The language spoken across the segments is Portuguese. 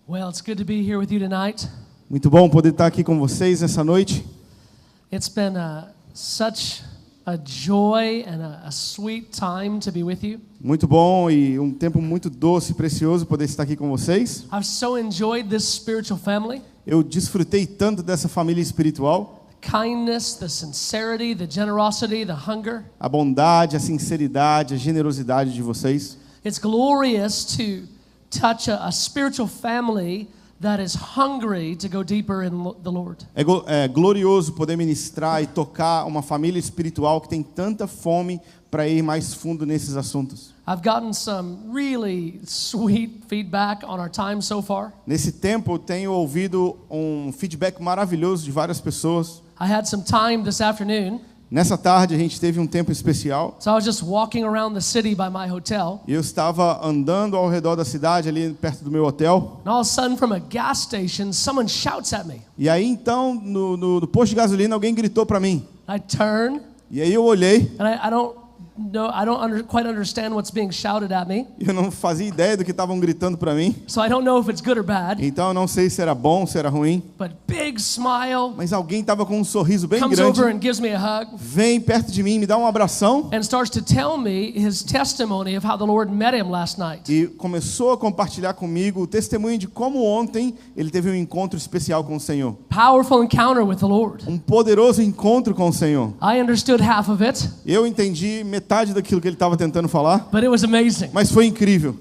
Well, it's good to be here with you tonight. Muito bom poder estar aqui com vocês nessa noite. It's been such a joy and a sweet time to be with you. Muito bom e um tempo muito doce e precioso poder estar aqui com vocês. I've so enjoyed this spiritual family. Eu desfrutei tanto dessa família espiritual. The kindness, the sincerity, the generosity, the hunger. A bondade, a sinceridade, a generosidade de vocês. It's glorious to touch a spiritual family that is hungry to go deeper in the Lord. É glorioso poder ministrar e tocar uma família espiritual que tem tanta fome para ir mais fundo nesses assuntos. I've gotten some really sweet feedback on our time so far. Nesse tempo eu tenho ouvido um feedback maravilhoso de várias pessoas. I had some time this afternoon. Nessa tarde a gente teve um tempo especial. So I was just walking around the city by my hotel. E eu estava andando ao redor da cidade ali perto do meu hotel. And all of a sudden from a gas station someone shouts at me. E aí então no posto de gasolina alguém gritou para mim. I turn. E aí eu olhei. And I don't quite understand what's being shouted at me. Eu não fazia ideia do que estavam gritando para mim. So I don't know if it's good or bad. Então eu não sei se era bom, se era ruim. But big smile. Mas alguém estava com um sorriso bem comes grande. over and gives me a hug. Vem perto de mim, me dá um abração. And starts to tell me his testimony of how the Lord met him last night. E começou a compartilhar comigo o testemunho de como ontem ele teve um encontro especial com o Senhor. Powerful encounter with the Lord. Um poderoso encontro com o Senhor. I understood half of it. Eu entendi metade daquilo que ele estava tentando falar. But it was amazing. Mas foi incrível.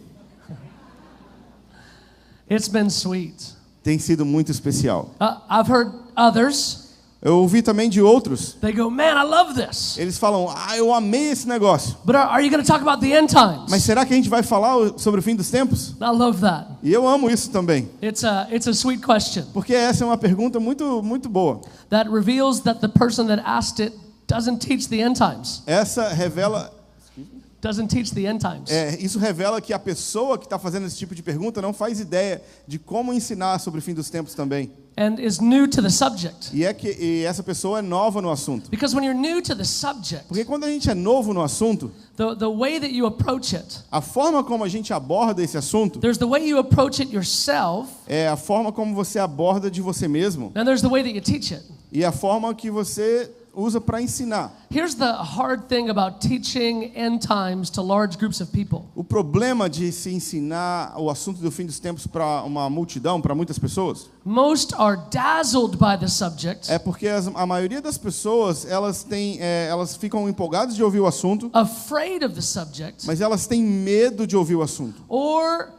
It's been sweet. Tem sido muito especial. I've heard others. Eu ouvi também de outros. They go, man, I love this. Eles falam, eu amei esse negócio. But are you going to talk about the end times? Mas será que a gente vai falar sobre o fim dos tempos? I love that. E eu amo isso também. It's a sweet question. Porque essa é uma pergunta muito boa. That reveals that the person that asked it doesn't teach the end times. Essa revela Doesn't teach the end times. Isso revela que a pessoa que está fazendo esse tipo de pergunta não faz ideia de como ensinar sobre o fim dos tempos também. And is new to the subject. E essa pessoa é nova no assunto. Because when you're new to the subject, Porque quando a gente é novo no assunto, the way that you approach it, a forma como a gente aborda esse assunto, there's the way you approach it yourself, é a forma como você aborda de você mesmo, and there's the way that you teach it. e a forma que você usa para ensinar. Here's the hard thing about teaching end times to large groups of people. O problema de se ensinar o assunto do fim dos tempos para uma multidão, para muitas pessoas, Most are dazzled by the subject, é porque a maioria das pessoas elas ficam empolgadas de ouvir o assunto, afraid of the subject, mas elas têm medo de ouvir o assunto. or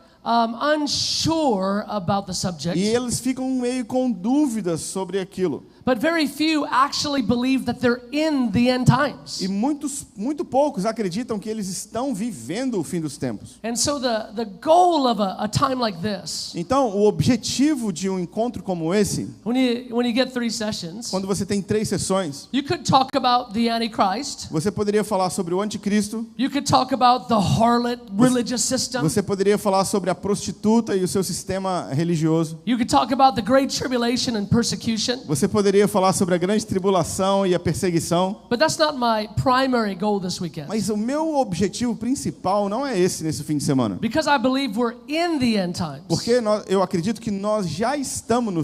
unsure about the subject. E eles ficam meio com dúvidas sobre aquilo. But very few actually believe that they're in the end times. E muito poucos acreditam que eles estão vivendo o fim dos tempos. And so the goal of a time like this, Então, o objetivo de um encontro como esse, when you get 3 sessions, quando você tem 3 sessões, you could talk about the Antichrist. você poderia falar sobre o anticristo, You could talk about the harlot religious system. você poderia falar sobre a prostituta e o seu sistema religioso, You could talk about the great tribulation and persecution. você poderia falar sobre a grande tribulação e a perseguição. But that's not my primary goal this weekend. Mas o meu objetivo principal não é esse nesse fim de semana. Because I believe we're in the end times. Porque eu acredito que nós já estamos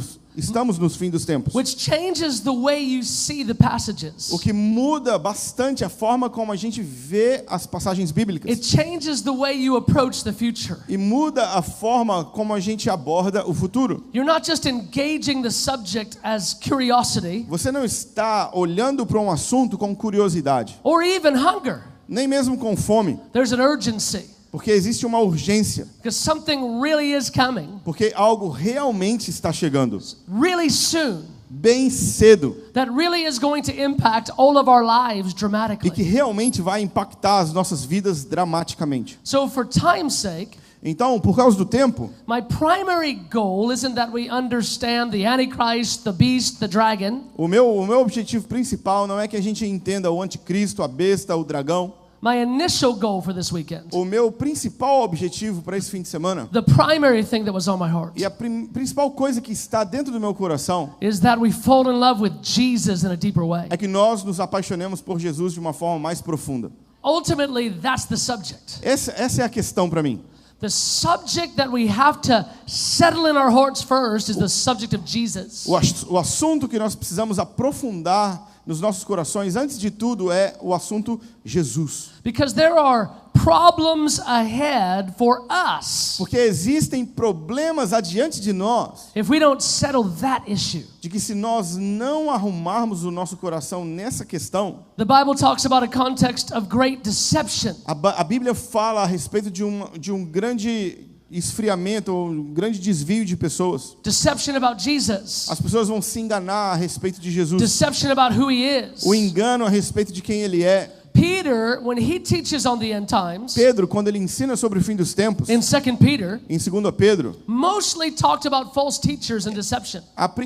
nos fins dos tempos. Which changes the way you see the passages. O que muda bastante a forma como a gente vê as passagens bíblicas. It changes the way you approach the future. E muda a forma como a gente aborda o futuro. You're not just engaging the subject as curiosity Você não está olhando para um assunto com curiosidade, or even hunger. nem mesmo com fome, There's an urgency porque existe uma urgência, because something really is coming porque algo realmente está chegando, really soon bem cedo, that really is going to impact all of our lives e que dramatically. realmente vai impactar as nossas vidas dramaticamente. So for time's sake, Então, por causa do tempo, my primary goal isn't that we understand the Antichrist, the beast, the dragon. o meu objetivo principal não é que a gente entenda o anticristo, a besta, o dragão. My initial goal for this weekend, O meu principal objetivo para esse fim de semana, the primary thing that was on my heart, e a principal coisa que está dentro do meu coração, is that we fall in love with Jesus in a deeper way. é que nós nos apaixonemos por Jesus de uma forma mais profunda. Ultimately, that's the subject. Essa é a questão para mim. The subject that we have to settle in our hearts first is the subject of Jesus. O assunto que nós precisamos aprofundar nos nossos corações, antes de tudo, é o assunto Jesus. Because there are problems ahead for us Porque existem problemas adiante de nós, if we don't settle that issue. de que se nós não arrumarmos o nosso coração nessa questão, The Bible talks about a context of great deception. a Bíblia fala a respeito de um grande esfriamento, um grande desvio de pessoas. Deception about Jesus. As pessoas vão se enganar a respeito de Jesus. Deception about who he is. O engano a respeito de quem ele é. Peter, when he teaches on the end times, Pedro, quando ele ensina sobre o fim dos tempos, in 2 Peter, em 2 Pedro, mostly talked about false teachers and deception.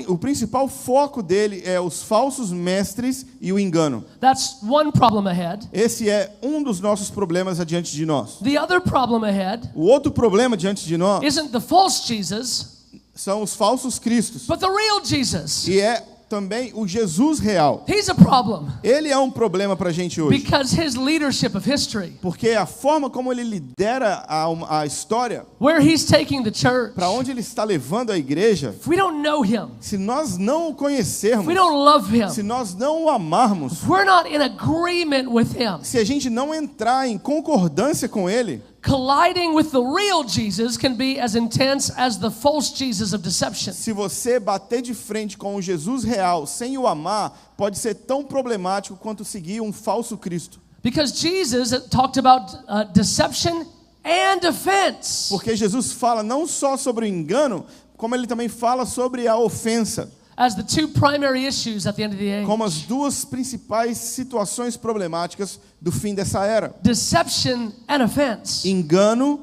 o principal foco dele é os falsos mestres e o engano. That's one problem ahead. Esse é um dos nossos problemas adiante de nós. The other problem ahead O outro problema diante de nós isn't the false Jesus, são os falsos cristos. but the real Jesus. E é também o Jesus real. He's a problem Ele é um problema para a gente hoje. because his leadership of history, Porque a forma como ele lidera a história, where he's taking the church, para onde ele está levando a igreja, if we don't know him, se nós não o if conhecermos, we don't love se him, nós não o amarmos, if we're not in agreement with him, se a gente não entrar em concordância com ele, colliding with the real Jesus can be as intense as the false Jesus of deception. se você bater de frente com o Jesus real sem o amar, pode ser tão problemático quanto seguir um falso Cristo. Because Jesus talked about deception and offense. Porque Jesus fala não só sobre o engano, como ele também fala sobre a ofensa, As the two primary issues at the end of the age. como as duas principais situações problemáticas do fim dessa era: Deception and offense. engano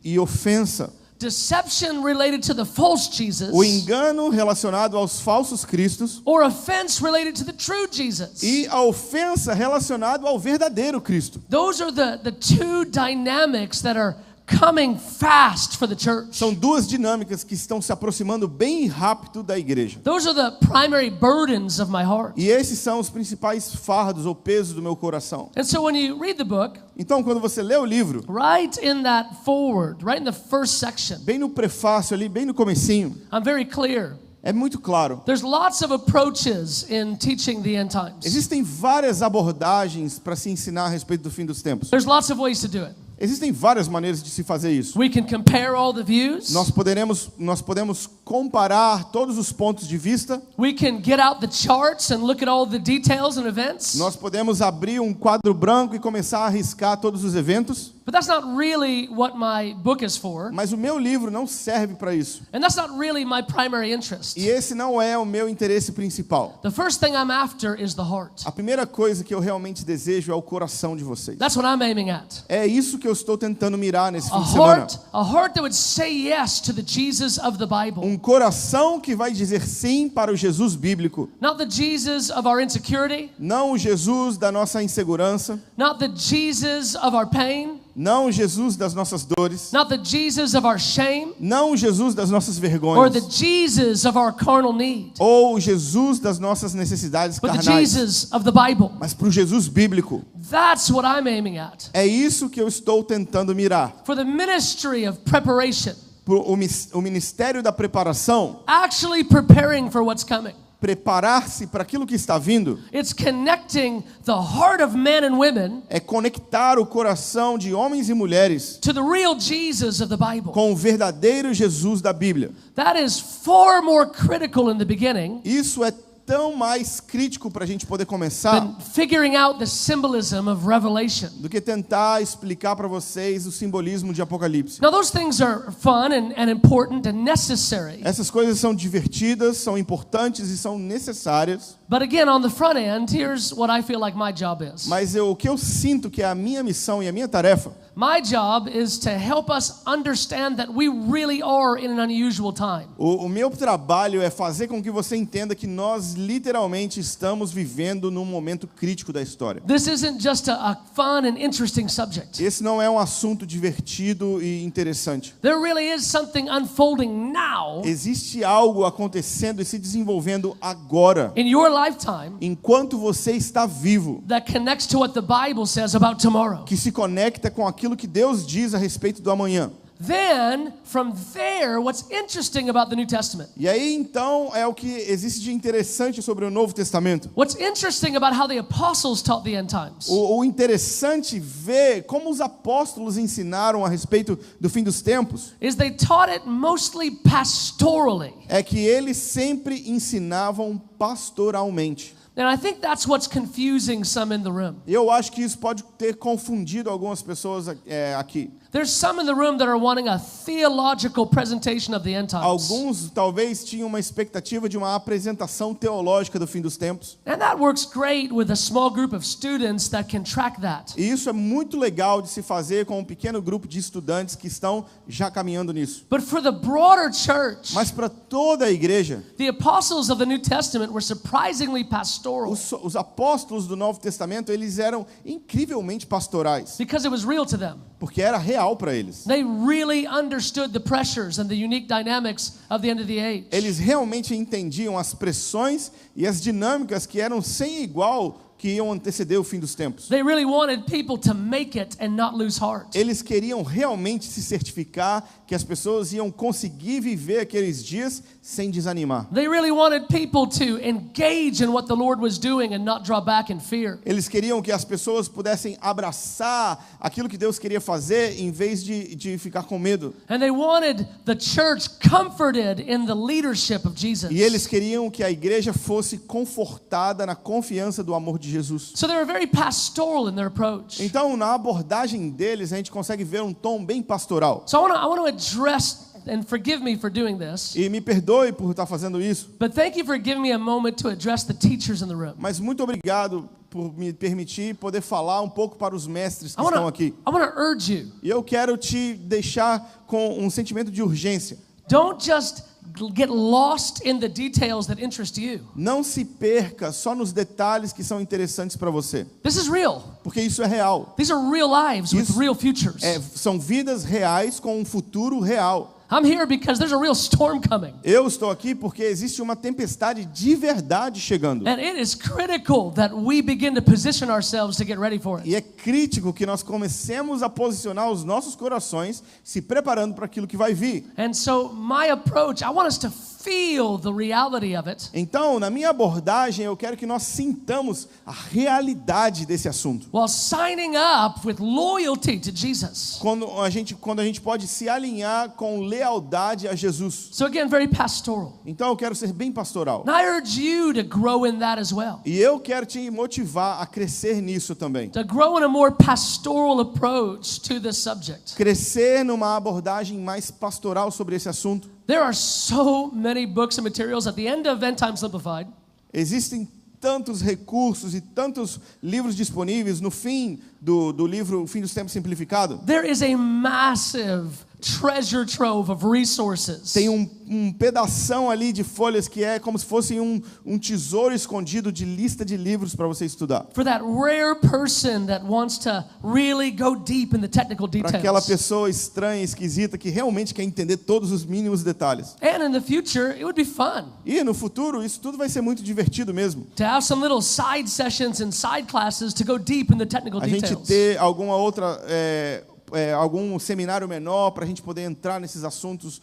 e ofensa. Deception related to the false Jesus, O engano relacionado aos falsos cristos or offense related to the true Jesus. e a ofensa relacionada ao verdadeiro Cristo. Those are the two dynamics that are coming fast for the church. São duas dinâmicas que estão se aproximando bem rápido da igreja. Those are the primary burdens of my heart. E esses são os principais fardos ou pesos do meu coração. And so when you read the book, Então, quando você lê o livro, right in that forward, right in the first section, bem no prefácio ali, bem no comecinho, I'm very clear. é muito claro. There's lots of approaches in teaching the end times. Existem várias abordagens para se ensinar a respeito do fim dos tempos. There's lots of ways to do it. Existem várias maneiras de se fazer isso. We can compare all the views. Nós podemos comparar todos os pontos de vista. We can get out the charts and look at all the details and events. Nós podemos abrir um quadro branco e começar a riscar todos os eventos. But that's not really what my book is for. Mas o meu livro não serve para isso. And that's not really my primary interest. E esse não é o meu interesse principal. The first thing I'm after is the heart. A primeira coisa que eu realmente desejo é o coração de vocês. That's what I'm aiming at. É isso que eu estou tentando mirar nesse fim A de semana. heart that would say yes to the Jesus of the Bible. Um coração que vai dizer sim para o Jesus bíblico. Not the Jesus of our insecurity, Não o Jesus da nossa insegurança. not the Jesus of our pain, Não o Jesus das nossas dores. not the Jesus of our shame, Não o Jesus das nossas or vergonhas. the Jesus of our carnal need, Ou o Jesus das nossas necessidades but the carnais. Jesus of the Bible. Mas para o Jesus bíblico. That's what I'm aiming at. É isso que eu estou tentando mirar. For the ministry of preparation, O ministério da preparação, actually preparing for what's coming. preparar-se para aquilo que está vindo, It's connecting the heart of men and women é conectar o coração de homens e mulheres to the real Jesus of the Bible. com o verdadeiro Jesus da Bíblia. That is far more critical in the beginning Isso é tão mais crítico para a gente poder começar than figuring out the symbolism of Revelation. do que tentar explicar para vocês o simbolismo de Apocalipse. Now those things are fun and important and necessary. Essas coisas são divertidas, são importantes e são necessárias, But again, on the front end, here's what I feel like my job is. mas o que eu sinto que é a minha missão e a minha tarefa My job is to help us understand that we really are in an unusual time. O meu trabalho é fazer com que você entenda que nós literalmente estamos vivendo num momento crítico da história. This isn't just a fun and interesting subject. Esse não é um assunto divertido e interessante. There really is something unfolding now Existe algo acontecendo e se desenvolvendo agora, in your lifetime enquanto você está vivo, that connects to what the Bible says about tomorrow. que se conecta com aquilo que Deus diz a respeito do amanhã. Then, from there, what's interesting about the New Testament? E aí então é o que existe de interessante sobre o Novo Testamento. What's interesting about how the apostles taught the end times? O interessante ver como os apóstolos ensinaram a respeito do fim dos tempos Is they taught it mostly pastorally. é que eles sempre ensinavam pastoralmente. And I think that's what's confusing some in the room. E eu acho que isso pode ter confundido algumas pessoas aqui. There's some in the room that are wanting a theological presentation of the end times. Alguns talvez tinham uma expectativa de uma apresentação teológica do fim dos tempos. And that works great with a small group of students that can track that. E isso é muito legal de se fazer com um pequeno grupo de estudantes que estão já caminhando nisso. But for the broader church, Mas para toda a igreja, the apostles of the New Testament were surprisingly pastoral os apóstolos do Novo Testamento, eles eram incrivelmente pastorais, because it was real to them. porque era real para eles. They really understood the pressures and the unique dynamics of the end of the age. Eles realmente entendiam as pressões e as dinâmicas que eram sem igual que iam anteceder o fim dos tempos. They really wanted people to make it and not lose heart. Eles queriam realmente se certificar que as pessoas iam conseguir viver aqueles dias sem desanimar. They really wanted people to engage in what the Lord was doing and not draw back in fear. Eles queriam que as pessoas pudessem abraçar aquilo que Deus queria fazer em vez de ficar com medo. And they wanted the church comforted in the leadership of Jesus. E eles queriam que a igreja fosse confortada na confiança do amor de Jesus. So they were very pastoral in their approach. Então, na abordagem deles, a gente consegue ver um tom bem pastoral. So I want to address, and forgive me for doing this, E me perdoe por estar fazendo isso, but thank you for giving me a moment to address the teachers in the room. mas muito obrigado por me permitir poder falar um pouco para os mestres que I estão aqui. want to urge you, E eu quero te deixar com um sentimento de urgência. don't just get lost in the details that interest you. Não se perca só nos detalhes que são interessantes para você, This is real. porque isso é real. These are real lives with Isso real futures. São vidas reais com um futuro real. I'm here because there's a real storm coming. Eu estou aqui porque existe uma tempestade de verdade chegando. And it is critical that we begin to position ourselves to get ready for it. E é crítico que nós comecemos a posicionar os nossos corações se preparando para aquilo que vai vir. And so my approach, I want us to feel the reality of it Então, na minha abordagem, eu quero que nós sintamos a realidade desse assunto. while signing up with loyalty to Jesus. Quando a gente pode se alinhar com lealdade a Jesus. So again, very pastoral. Então, eu quero ser bem pastoral. And I urge you to grow in that as well. E eu quero te motivar a crescer nisso também. To grow in a more pastoral approach to this subject. Crescer numa abordagem mais pastoral sobre esse assunto. There are so many books and materials at the end of End Time Simplified. Existem tantos recursos e tantos livros disponíveis no fim do livro O Fim dos Tempos Simplificado. There is a massive treasure trove of resources. Tem um pedação ali de folhas que é como se fosse um tesouro escondido de lista de livros para você estudar. For that rare person that wants to really go deep in the technical Para aquela details. pessoa estranha, esquisita, que realmente quer entender todos os mínimos detalhes. And in the future, it would be fun E no futuro, isso tudo vai ser muito divertido mesmo. to have some little side sessions and side classes to go deep in the technical A gente details. ter alguma outra... algum seminário menor para a gente poder entrar nesses assuntos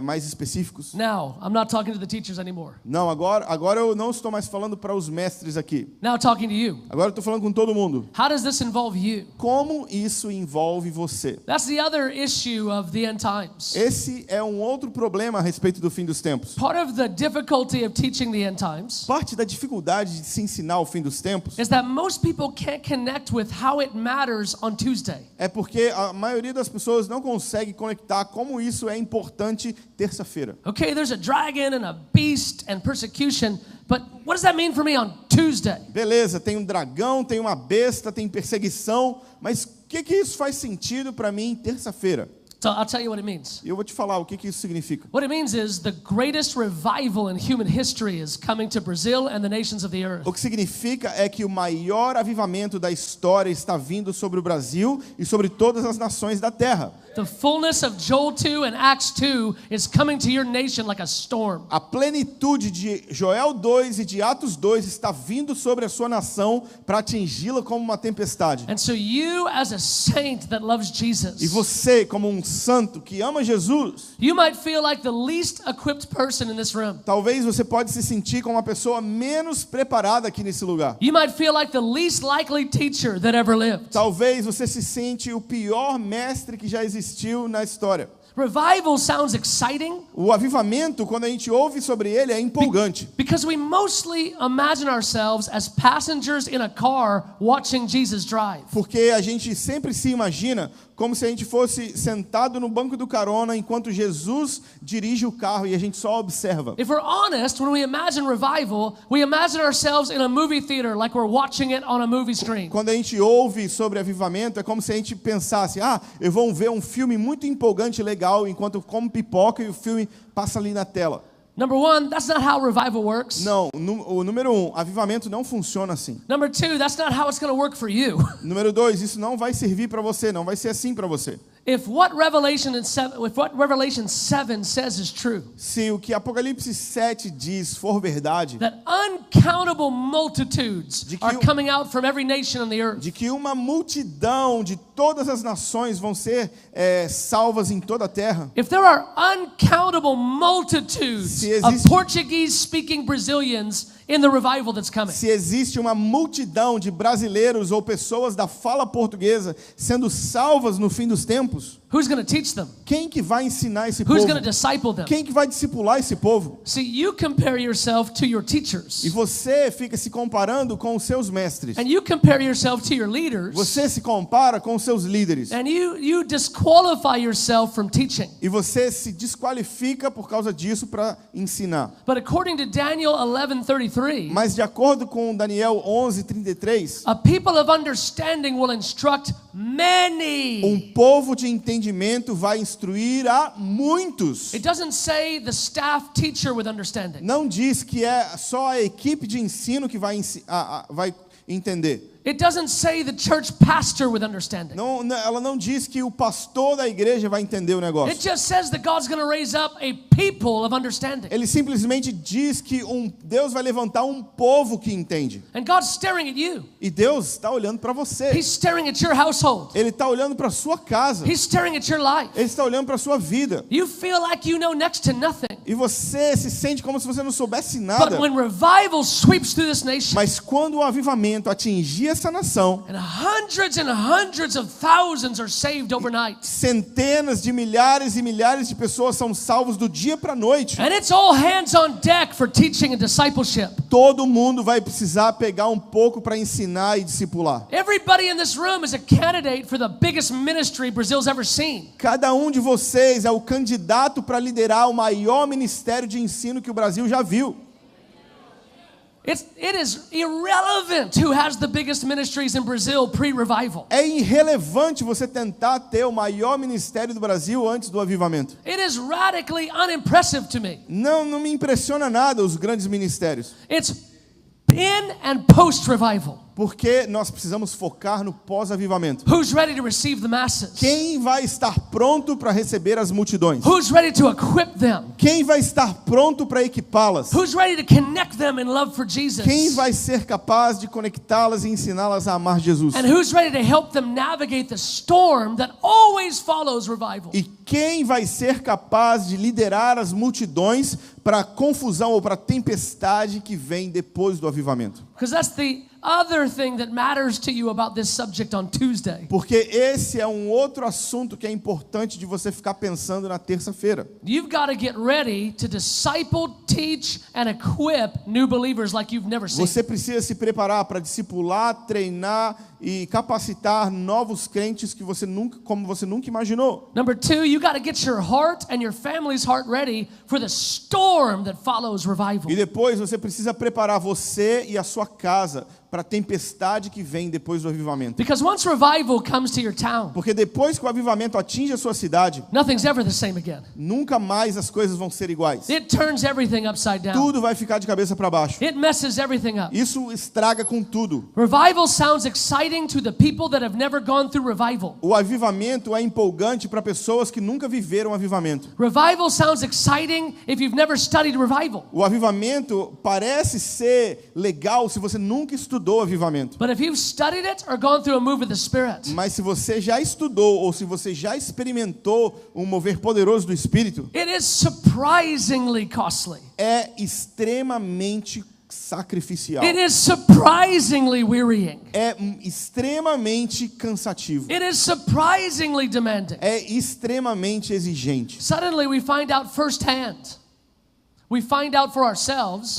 mais específicos. Now, I'm not talking to the teachers anymore. Não, agora eu não estou mais falando para os mestres aqui. Now talking to you. Agora eu estou falando com todo mundo. How does this involve you? Como isso envolve você? That's the other issue of the end times. Esse é um outro problema a respeito do fim dos tempos. Part of the difficulty of teaching the end times Parte da dificuldade de se ensinar o fim dos tempos is that most people can't connect with how it matters on Tuesday. é porque a maioria das pessoas não consegue conectar como isso é importante terça-feira. Okay, there's a dragon and a beast and persecution, but what does that mean for me on Tuesday? Beleza, tem um dragão, tem uma besta, tem perseguição, mas o que isso faz sentido para mim terça-feira? So I'll tell you what it means. E eu vou te falar o que isso significa. What it means is the greatest revival in human history is coming to Brazil and the nations of the earth. O que significa é que o maior avivamento da história está vindo sobre o Brasil e sobre todas as nações da terra. The fullness of Joel 2 and Acts 2 is coming to your nation like a storm. A plenitude de Joel 2 e de Atos 2 está vindo sobre a sua nação para atingi-la como uma tempestade. And so you as a saint that loves E Jesus, você, como um santo, que ama Jesus, you might feel like the least equipped person in this room. talvez você pode se sentir como uma pessoa menos preparada aqui nesse lugar. You might feel like the least likely teacher that ever lived. Talvez você se sente o pior mestre que já existiu na história. Revival sounds exciting O avivamento, quando a gente ouve sobre ele, é empolgante. because we mostly imagine ourselves as passengers in a car watching Jesus drive. Porque a gente sempre se imagina como se a gente fosse sentado no banco do carona enquanto Jesus dirige o carro e a gente só observa. If we're honest, when we imagine revival, we imagine ourselves in a movie theater like we're watching it on a movie screen. Quando a gente ouve sobre avivamento, é como se a gente pensasse, eu vou ver um filme muito empolgante e legal enquanto eu como pipoca e o filme passa ali na tela. Number one, that's not how revival works. Não, o número 1, avivamento não funciona assim. Number two, that's not how it's going to work for you. Número 2, isso não vai servir para você, não vai ser assim para você. If what Revelation 7 says is true, Se o que Apocalipse 7 diz for verdade, that uncountable multitudes De que are coming out from every nation on the earth. de que uma multidão de todas as nações vão ser salvas em toda a terra. If there are uncountable multitudes Se of existe- Portuguese-speaking Brazilians in the revival that's coming, Se existe uma multidão de brasileiros ou pessoas da fala portuguesa sendo salvas no fim dos tempos, who's going to teach them? quem que vai ensinar esse Who's povo? going to disciple them? Quem que vai discipular esse povo? See, you compare yourself to your teachers, E você fica se comparando com os seus mestres. and you compare yourself to your leaders, Você se compara com os seus líderes. and you disqualify yourself from teaching. E você se desqualifica por causa disso para ensinar. But according to Daniel 11:33, Mas de acordo com Daniel 11:33, a people of understanding will instruct many. povo de entendimento vai instruir a muitos. It doesn't say the staff teacher with understanding. Não diz que é só a equipe de ensino que vai entender. It doesn't say the church pastor with understanding. Ela não diz que o pastor da igreja vai entender o It negócio. just says that God's going to raise up a people of understanding. Ele simplesmente diz que Deus vai levantar um povo que entende. And God's staring at you. E Deus está olhando para você. He's staring at your household. Ele está olhando para a sua casa. He's staring at your life. Ele está olhando para a sua vida. You feel like you know next to nothing. E você se sente como se você não soubesse nada. But when revival sweeps through this nation, Mas quando o avivamento atingir essa nação, and hundreds of thousands are saved overnight, centenas de milhares e milhares de pessoas são salvos do dia para a noite. and it's all hands on deck for teaching and discipleship. Todo mundo vai precisar pegar um pouco para ensinar e discipular. Everybody in this room is a candidate for the biggest ministry Brazil's ever seen. Cada um de vocês é o candidato para liderar o maior ministério de ensino que o Brasil já viu. It is irrelevant who has the biggest ministries in Brazil pre-revival. É irrelevante você tentar ter o maior ministério do Brasil antes do avivamento. It is radically unimpressive to me. Não me impressiona nada os grandes ministérios. It's in and post-revival. Porque nós precisamos focar no pós-avivamento. Who's ready to receive the masses? Quem vai estar pronto para receber as multidões? Who's ready to equip them? Quem vai estar pronto para equipá-las? Who's ready to connect them in love for Jesus? Quem vai ser capaz de conectá-las e ensiná-las a amar Jesus? And who's ready to help them navigate the storm that always follows revival? E quem vai ser capaz de liderar as multidões para a confusão ou para a tempestade que vem depois do avivamento? Because that's the other thing that matters to you about this subject on Tuesday. Porque esse é um outro assunto que é importante de você ficar pensando na terça-feira. You've got to get ready to disciple, teach, and equip new believers like you've never seen. Você precisa se preparar para discipular, treinar e capacitar novos crentes que como você nunca imaginou. Number two, you got to get your heart and your family's heart ready for the storm that follows revival. E depois você precisa preparar você e a sua casa para a tempestade que vem depois do avivamento. Because once revival comes to your town, Porque depois que o avivamento atinge a sua cidade, nothing's ever the same again. nunca mais as coisas vão ser iguais. It turns everything upside down. Tudo vai ficar de cabeça para baixo. It messes everything up. Isso estraga com tudo. Revival sounds exciting exciting to the people that have never gone through revival. O avivamento é empolgante para pessoas que nunca viveram avivamento. Revival sounds exciting if you've never studied revival. O avivamento parece ser legal se você nunca estudou avivamento. But if you've studied it or gone through a move of the Spirit, Mas se você já estudou ou se você já experimentou um mover poderoso do Espírito, it is surprisingly costly. é extremamente sacrificial. It is surprisingly wearying. É extremamente cansativo. It is surprisingly demanding. É extremamente exigente. Suddenly we find out firsthand. We find out for ourselves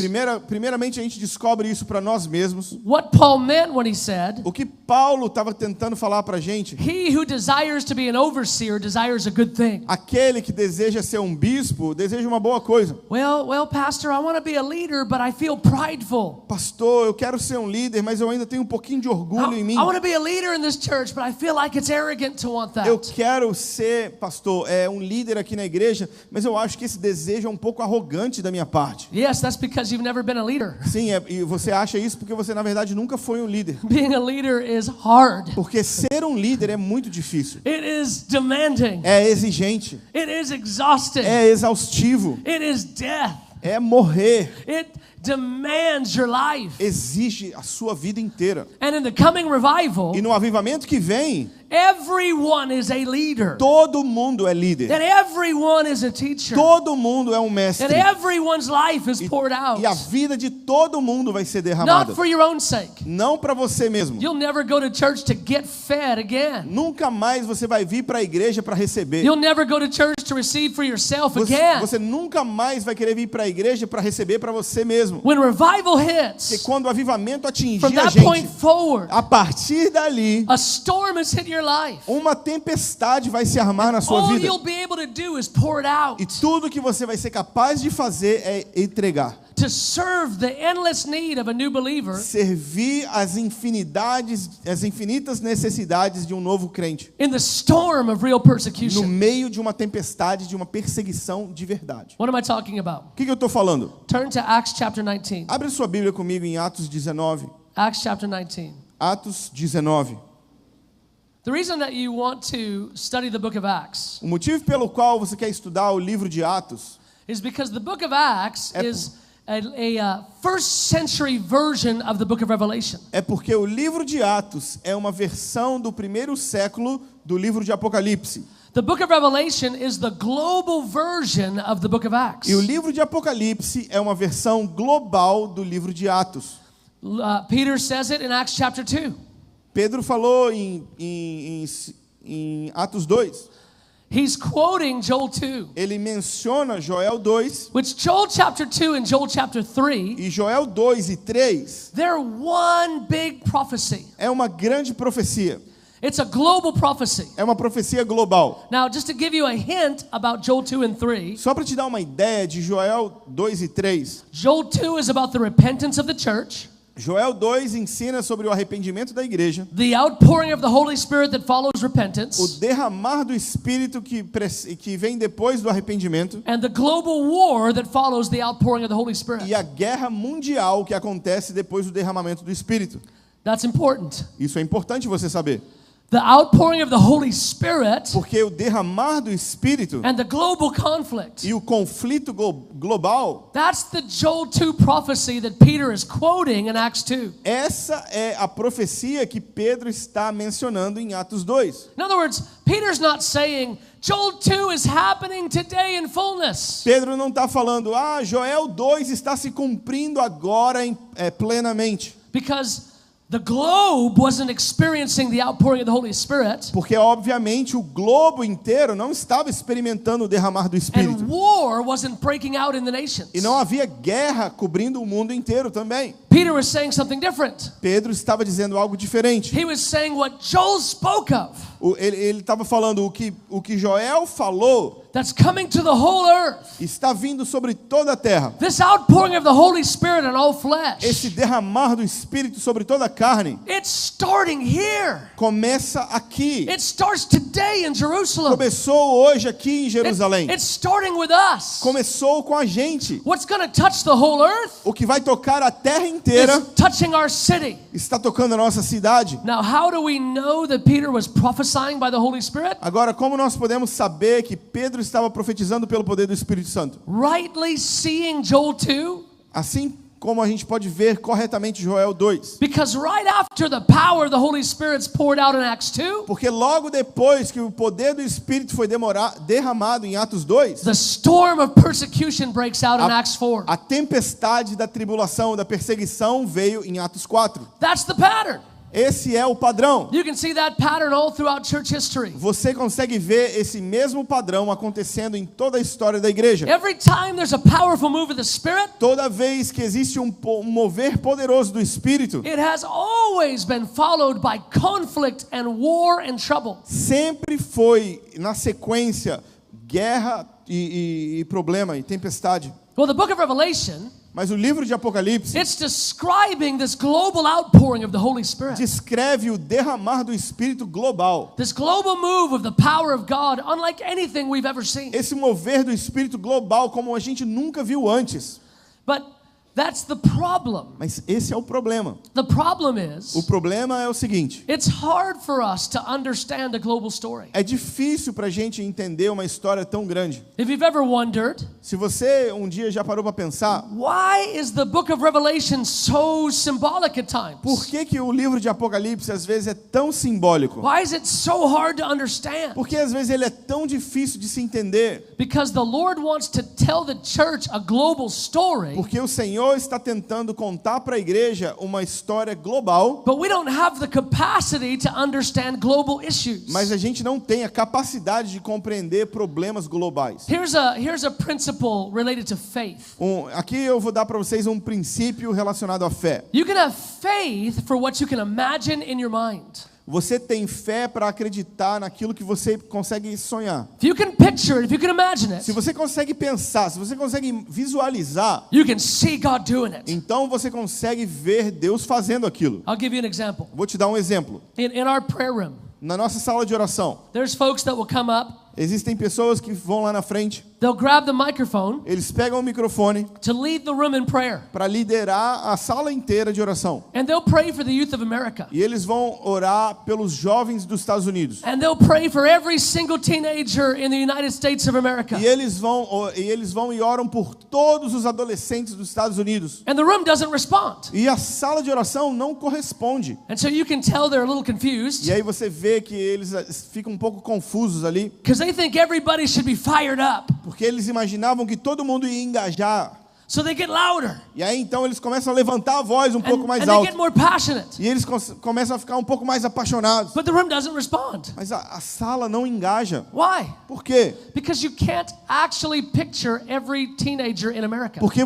Primeiramente a gente descobre isso para nós mesmos. what Paul meant when he said, O que Paulo estava tentando falar para a gente. he who desires to be an overseer desires a good thing. Aquele que deseja ser um bispo, deseja uma boa coisa. Well, pastor, I want to be a leader, but I feel prideful. Pastor, eu quero ser um líder, mas eu ainda tenho um pouquinho de orgulho em mim. I want to be a leader in this church, but I feel like it's arrogant to want Eu that. quero ser, pastor, um líder aqui na igreja, mas eu acho que esse desejo é um pouco arrogante da minha parte. Yes, that's because you've never been a leader. Sim, e você acha isso porque você na verdade nunca foi um líder. Being a leader is hard. Porque ser um líder é muito difícil. It is demanding. É exigente. It is exhausting. É exaustivo. It is death. É morrer. It demands your life. Exige a sua vida inteira. And in the coming revival, E no avivamento que vem, everyone is a leader. todo mundo é líder. And everyone is a teacher. Todo mundo é um mestre. And everyone's life is poured out. E a vida de todo mundo vai ser derramada. Not for your own sake. Não para você mesmo. You'll never go to church to get fed again. Nunca mais você vai vir para a igreja para receber. You'll never go to church to receive for yourself again. Você nunca mais vai querer vir para a igreja para receber para você mesmo. When revival Porque hits, quando o avivamento atingir from a that point gente, forward, a partir dali, a storm has hit your life. uma tempestade vai se armar na sua All vida. you'll be able to do is pour it out E tudo que você vai ser capaz de fazer é entregar. to serve the endless need of a new believer Servir as infinitas necessidades de um novo crente. in the storm of real No persecution. meio de uma tempestade, de uma perseguição de verdade. What am I talking about? O que eu estou falando? Turn to Acts chapter 19. Abre sua Bíblia comigo em Atos 19. Acts chapter 19. Atos 19. The reason that you want to study the book of Acts O motivo pelo qual você quer estudar o livro de Atos is because the book of Acts É is a first century version of the book of Revelation. é porque o livro de Atos é uma versão do primeiro século do livro de Apocalipse. The book of Revelation is the global version of the book of Acts. E o livro de Apocalipse é uma versão global do livro de Atos. Peter says it in Acts chapter 2. Pedro falou em Atos 2. He's quoting Joel 2, Ele menciona Joel 2 which Joel chapter 2 and Joel chapter 3, e Joel 2 e 3 they're one big prophecy. é uma grande profecia. It's a global prophecy. É uma profecia global. Now, just to give you a hint about Joel 2 and 3, Só para te dar uma ideia de Joel 2 e 3. Joel 2 is about the repentance of the church, Joel 2 ensina sobre o arrependimento da igreja, the outpouring of the Holy Spirit that follows o repentance, derramar do Espírito que vem depois do arrependimento and the global war that follows the outpouring of the Holy Spirit. e a guerra mundial que acontece depois do derramamento do Espírito. That's important. Isso é importante você saber, The outpouring of the Holy Spirit porque o derramar do Espírito and the global conflict. e o conflito global, That's the Joel 2 prophecy that Peter is quoting in Acts 2. essa é a profecia que Pedro está mencionando em Atos 2. In other words, Peter's not saying Joel 2 is happening today in fullness. Pedro não está falando, Joel 2 está se cumprindo agora plenamente. Because the globe wasn't experiencing the outpouring of the Holy Spirit, Porque, obviamente, o globo inteiro não estava experimentando o derramar do Espírito. and war wasn't breaking out in the nations. E não havia guerra cobrindo o mundo inteiro também. Peter was saying something different. Pedro estava dizendo algo diferente. He was saying what Joel spoke of, Ele estava falando o que Joel falou that's coming to the whole earth. está vindo sobre toda a terra. This outpouring of the Holy Spirit on all flesh. Esse derramar do Espírito sobre toda a carne It's starting here. começa aqui. It starts today in Jerusalem. Começou hoje aqui em Jerusalém. It's starting with us. Começou com a gente. What's going to touch the whole earth O que vai tocar a terra inteira is touching our city. está tocando a nossa cidade. Now, how do we know that Peter was prophesying by the Holy Spirit? Agora, como nós podemos saber que Pedro estava profetizando pelo poder do Espírito Santo? Rightly seeing Joel 2? Assim como a gente pode ver corretamente Joel 2. Because right after the power of the Holy Spirit's poured out in Acts 2, Porque logo depois que o poder do Espírito foi derramado em Atos 2, the storm of persecution breaks out in Acts 4. a tempestade da tribulação, da perseguição veio em Atos 4. That's the pattern. Esse é o padrão. You can see that pattern all throughout church history. Você consegue ver esse mesmo padrão acontecendo em toda a história da igreja. Every time there's a powerful move of the Spirit, Toda vez que existe um mover poderoso do Espírito, it has always been followed by conflict and war and trouble. sempre foi na sequência guerra e problema e tempestade. Well, the book of Revelation, Mas o livro de Apocalipse it's describing this global outpouring of the Holy Spirit. descreve o derramar do Espírito global. This global move of the power of God, unlike anything we've ever seen. Esse mover do Espírito global como a gente nunca viu antes. But that's the problem. Mas esse é o problema. The problem O is, problema é o seguinte: it's hard for us to understand a global story. é difícil para a gente entender uma história tão grande. If you've ever wondered, Se você um dia já parou para pensar, why is the book of Revelation so symbolic at times? por que o livro de Apocalipse às vezes é tão simbólico? Why is it so hard to understand? Por que às vezes ele é tão difícil de se entender? Because the Lord wants to tell the church a global story, Porque o Senhor está tentando contar para a igreja uma história global, but we don't have the capacity to understand global issues. mas a gente não tem a capacidade de compreender problemas globais. Here's a principle related to faith. Aqui eu vou dar para vocês um princípio relacionado à fé. You can have faith for what you can imagine in your mind. Você tem fé para acreditar naquilo que você consegue sonhar. If you can picture it, if you can imagine Se it, você consegue pensar, se você consegue visualizar, you can see God doing it. então você consegue ver Deus fazendo aquilo. I'll give you an example. Vou te dar um exemplo. In our prayer room, Na nossa sala de oração, there's folks that will come up, existem pessoas que vão lá na frente, they'll grab the microphone eles pegam o microfone to lead the room in prayer. para liderar a sala inteira de oração. And they'll pray for the youth of America. E eles vão orar pelos jovens dos Estados Unidos. And they'll pray for every single teenager in the United States of America. E eles vão e oram por todos os adolescentes dos Estados Unidos. And the room doesn't respond. E a sala de oração não corresponde. And so you can tell they're a little confused E aí você vê que eles ficam um pouco confusos ali, because they think everybody should be fired up. porque eles imaginavam que todo mundo ia engajar. So they get louder. E aí então eles começam a levantar a voz um pouco mais And they get alto. more passionate. E eles começam a ficar um pouco mais apaixonados. But the room doesn't respond. Mas a sala não engaja. Why? Por quê? Because you can't actually picture every teenager in America. Porque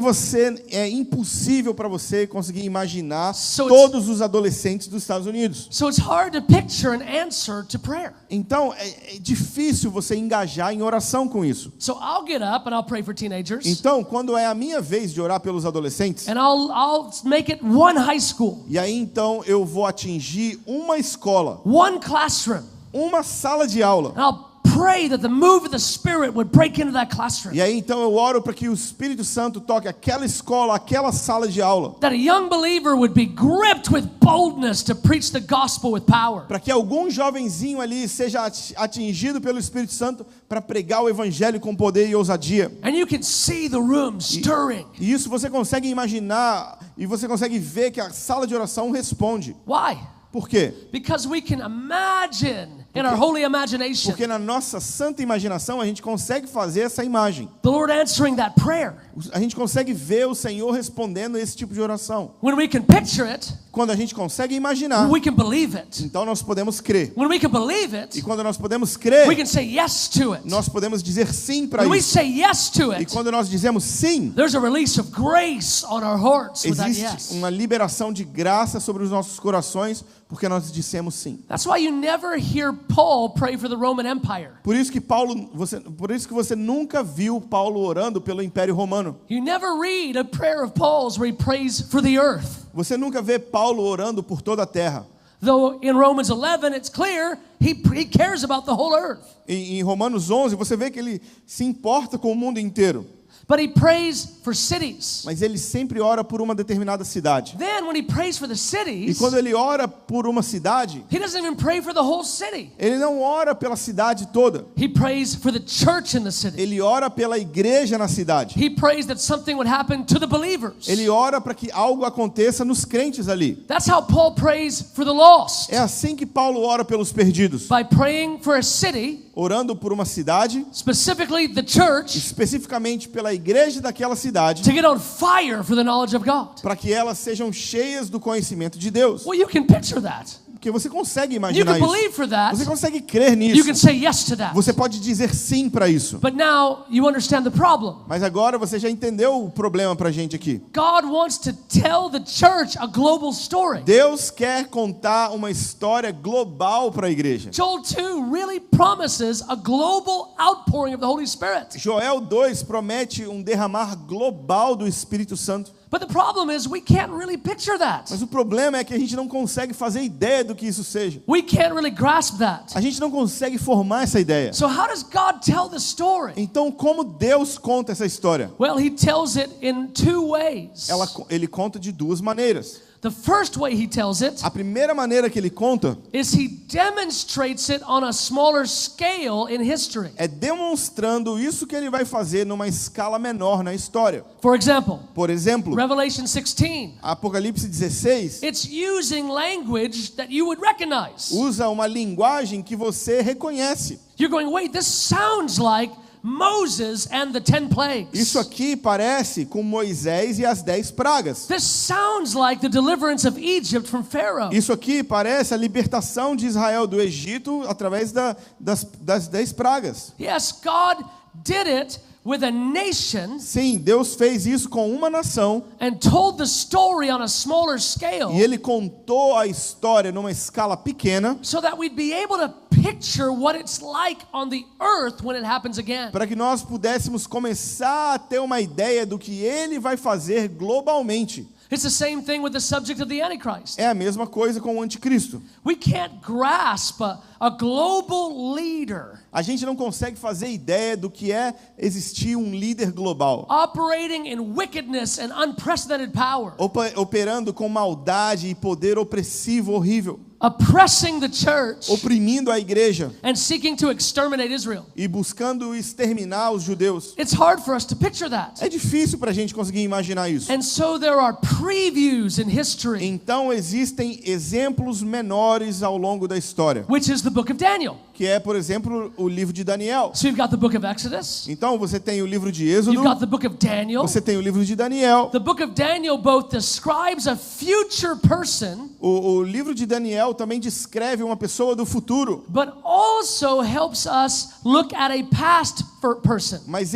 é impossível para você conseguir imaginar So todos os adolescentes dos Estados Unidos. So it's hard to picture an answer to prayer. Então é difícil você engajar em oração com isso. So I'll get up and I'll pray for teenagers. Então, quando é a minha vez de orar pelos adolescentes, And I'll make it one high school, e aí então eu vou atingir uma escola, one classroom. uma sala de aula. And I'll pray that the move of the Spirit would break into that classroom. E aí então eu oro para que o Espírito Santo toque aquela escola, aquela sala de aula. That a young believer would be gripped with boldness to preach the gospel with power. Para que algum jovenzinho ali seja atingido pelo Espírito Santo para pregar o evangelho com poder e ousadia. And you can see the room stirring. E isso você consegue imaginar e você consegue ver que a sala de oração responde. Why? Por quê? Because we can imagine in our holy imagination Porque na nossa santa imaginação a gente consegue fazer essa imagem. the Lord answering that prayer. A gente consegue ver o Senhor respondendo esse tipo de oração. When we can picture it, Quando a gente consegue imaginar, we can believe it. então nós podemos crer. When we can believe E it, quando nós podemos we crer, can say yes to it. nós podemos dizer sim para When we isso. say yes to E it, quando nós dizemos sim, there's a release of grace on our hearts with that existe yes. uma liberação de graça sobre os nossos corações, porque nós dissemos sim. That's why you never hear Paul pray for the Roman Empire. Por isso que você nunca viu Paulo orando pelo Império Romano. You never read a prayer of Paul's where he prays for the earth. Você nunca vê Paulo orando por toda a terra. Though in Romans 11 it's clear he cares about the whole earth. Em Romanos 11 você vê que ele se importa com o mundo inteiro. But he prays for cities. Mas ele sempre ora por uma determinada cidade. Then when he prays for the E cities, quando ele ora por uma cidade, he doesn't even pray for the whole city. ele não ora pela cidade toda. He prays for the church in the city. Ele ora pela igreja na cidade. He prays that something would happen to the believers. Ele ora para que algo aconteça nos crentes ali. That's how Paul prays for the lost. É assim que Paulo ora pelos perdidos, By praying for a city, orando por uma cidade, specifically the church, especificamente pela igreja daquela cidade, to get on fire for the knowledge of God. para que elas sejam cheias do conhecimento de Deus. Well, you can picture that. Porque você consegue You imaginar can believe isso. for that. Você consegue crer You nisso. can say yes to that. Você pode dizer sim para isso. But now you understand the problem. Mas agora você já entendeu o problema para a gente aqui. God wants to tell the church a global story. Deus quer contar uma história global para a igreja. Joel 2 really promises a global outpouring of the Holy Spirit. Joel 2 promete um derramar global do Espírito Santo. But the problem is we can't really picture that. Mas o problema é que a gente não consegue fazer ideia do que isso seja. We can't really grasp that. A gente não consegue formar essa ideia. So how does God tell the story? Então, como Deus conta essa história? Well, he tells it in two ways. Ele conta de duas maneiras. The first way he tells it A primeira maneira que ele conta is he demonstrates it on a smaller scale in history. é demonstrando isso que ele vai fazer numa escala menor na história. For example, Por exemplo, Revelation 16. Apocalipse 16 It's using language that you would recognize. usa uma linguagem que você reconhece. You're going, wait, this sounds like Moses and the 10 plagues. Isso aqui parece com Moisés e as 10 pragas. This sounds like the deliverance of Egypt from Pharaoh. Isso aqui parece a libertação de Israel do Egito através das 10 pragas. Yes, God did it with a nation Sim, Deus fez isso com uma nação and told the story on a smaller scale e ele contou a história numa escala pequena so that we'd be able to picture what it's like on the earth when it happens again. para que nós pudéssemos começar a ter uma ideia do que ele vai fazer globalmente. It's the same thing with the subject of the Antichrist. É a mesma coisa com o anticristo. We can't grasp a global leader A gente não consegue fazer ideia do que é existir um líder global, operating in wickedness and unprecedented power, operando com maldade e poder opressivo horrível, oppressing the church oprimindo a igreja and seeking to exterminate Israel. e buscando exterminar os judeus. It's hard for us to picture that. É difícil para a gente conseguir imaginar isso. And so there are previews in history, Então existem exemplos menores ao longo da história, which is the book of Daniel. que é, por exemplo, o livro de Daniel. So you've got the book of Exodus, Então você tem o livro de Êxodo, you've got the book of Daniel. você tem o livro de Daniel. The book of Daniel both describes a future person, O livro de Daniel também descreve uma pessoa do futuro, but also helps us look at a past person. mas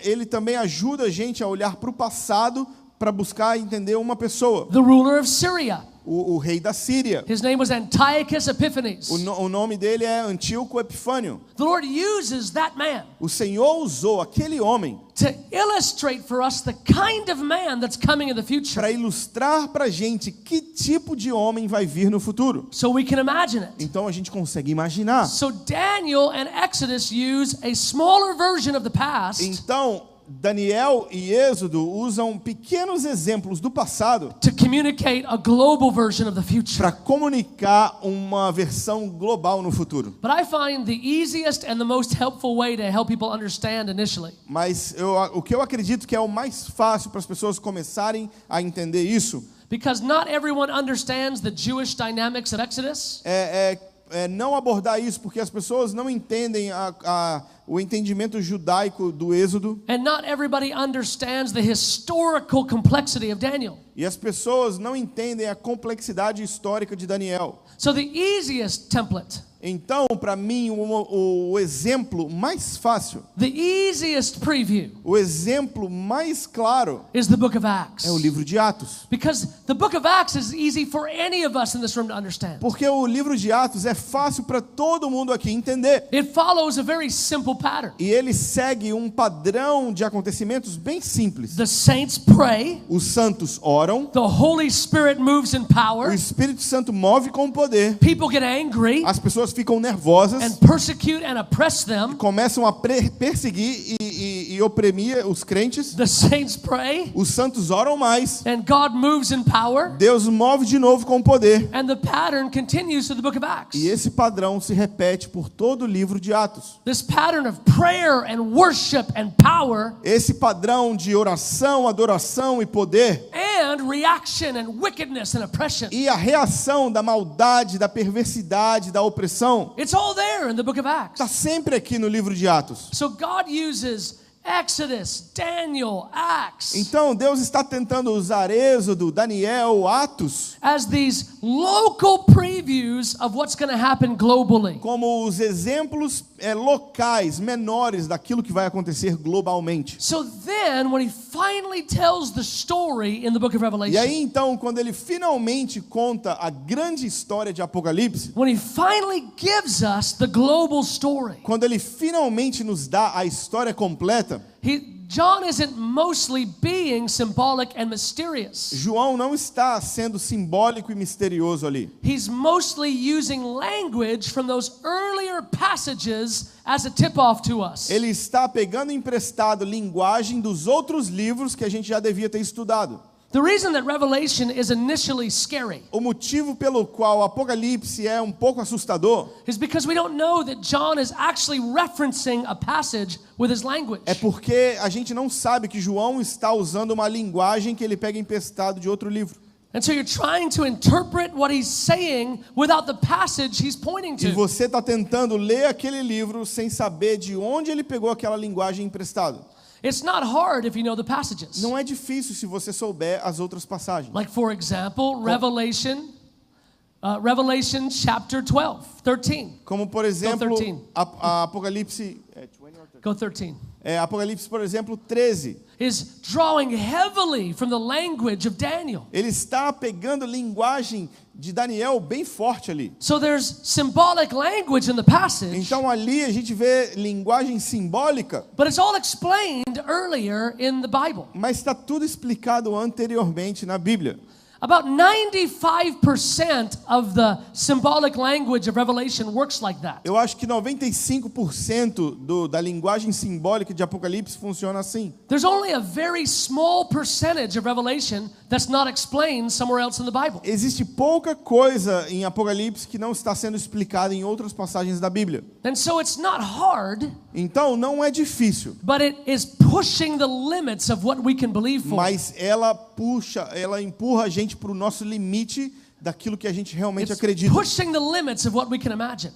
ele também ajuda a gente a olhar para o passado para buscar entender uma pessoa, The ruler of Syria. o rei da Síria. His name was Antiochus Epiphanes. O nome dele é Antíoco Epifânio. The Lord uses that man O Senhor usou aquele homem to illustrate for us the kind of man that's coming in the future, para ilustrar para a gente que tipo de homem vai vir no futuro. so we can imagine it. Então a gente consegue imaginar. So Daniel and Exodus use a smaller version of the past Então Daniel e Êxodo usam pequenos exemplos do passado to communicate a global version of the future. para comunicar uma versão global no futuro. But I find the easiest and the most helpful way to help people understand initially Mas o que eu acredito que é o mais fácil para as pessoas começarem a entender isso because not everyone understands the Jewish dynamics at Exodus. é não abordar isso, porque as pessoas não entendem o entendimento judaico do Êxodo And not everybody understands the historical complexity of Daniel. e as pessoas não entendem a complexidade histórica de Daniel. So the easiest template, Então, para mim, o exemplo mais fácil, the easiest preview o exemplo mais claro is the book of Acts. é o livro de Atos. Because the book of Acts is easy for any of us in this room to understand. Porque o livro de Atos é fácil para todo mundo aqui entender. It follows a very simple pattern. E ele segue um padrão de acontecimentos bem simples. The saints pray, Os santos oram, the Holy Spirit moves in o power, Espírito Santo move com poder, people get angry, as pessoas pessoas ficam nervosas, and persecute and oppress them. começam a perseguir e oprimir os crentes. The saints pray, Os santos oram mais. and God moves in power. Deus move de novo com poder. And the pattern continues to the book of Acts. E esse padrão se repete por todo o livro de Atos. This pattern of prayer and worship and power Esse padrão de oração, adoração e poder, and reaction and wickedness and oppression. e a reação da maldade, da perversidade, da opressão, It's all there in the book of Acts. está sempre aqui no livro de Atos. So God uses Exodus, Daniel, Acts Então Deus está tentando usar Êxodo, Daniel, Atos as these local previews of what's going to happen globally. como os exemplos locais, menores daquilo que vai acontecer globalmente. So then, when he finally tells the story in the book of E Revelation, aí então, quando ele finalmente conta a grande história de Apocalipse, when he finally gives us the global story, quando ele finalmente nos dá a história completa, John isn't mostly being symbolic and mysterious. João não está sendo simbólico e misterioso ali. He's mostly using language from those earlier passages as a tip-off to us. Ele está pegando emprestado linguagem dos outros livros que a gente já devia ter estudado. The reason that Revelation is initially scary O motivo pelo qual o Apocalipse é um pouco assustador is because we don't know that John is actually referencing a passage with his language. é porque a gente não sabe que João está usando uma linguagem que ele pega emprestado de outro livro. And so you're trying to interpret what he's saying without the passage he's pointing E to. você está tentando ler aquele livro sem saber de onde ele pegou aquela linguagem emprestada. It's not hard if you know the passages. Não é difícil se você souber as outras passagens. Like, for example, Revelation chapter 12, 13. Como, por exemplo, 13. a Apocalipse... Go 13. Apocalipse, por exemplo, 13. Is drawing heavily from the language of Daniel. Ele está pegando linguagem de Daniel bem forte ali. So there's symbolic language in the passage, Então ali a gente vê linguagem simbólica, but it's all explained earlier in the Bible. mas está tudo explicado anteriormente na Bíblia. About 95% of the symbolic language of Revelation works like that. Eu acho que 95% da linguagem simbólica de Apocalipse funciona assim. There's only a very small percentage of Revelation that's not explained somewhere else in the Bible. Existe pouca coisa em Apocalipse que não está sendo explicada em outras passagens da Bíblia. And so it's not hard, Então não é difícil, but it is pushing the limits of what we can believe for. mas ela empurra a gente para o nosso limite daquilo que a gente realmente It's acredita. pushing the limits of what we can imagine.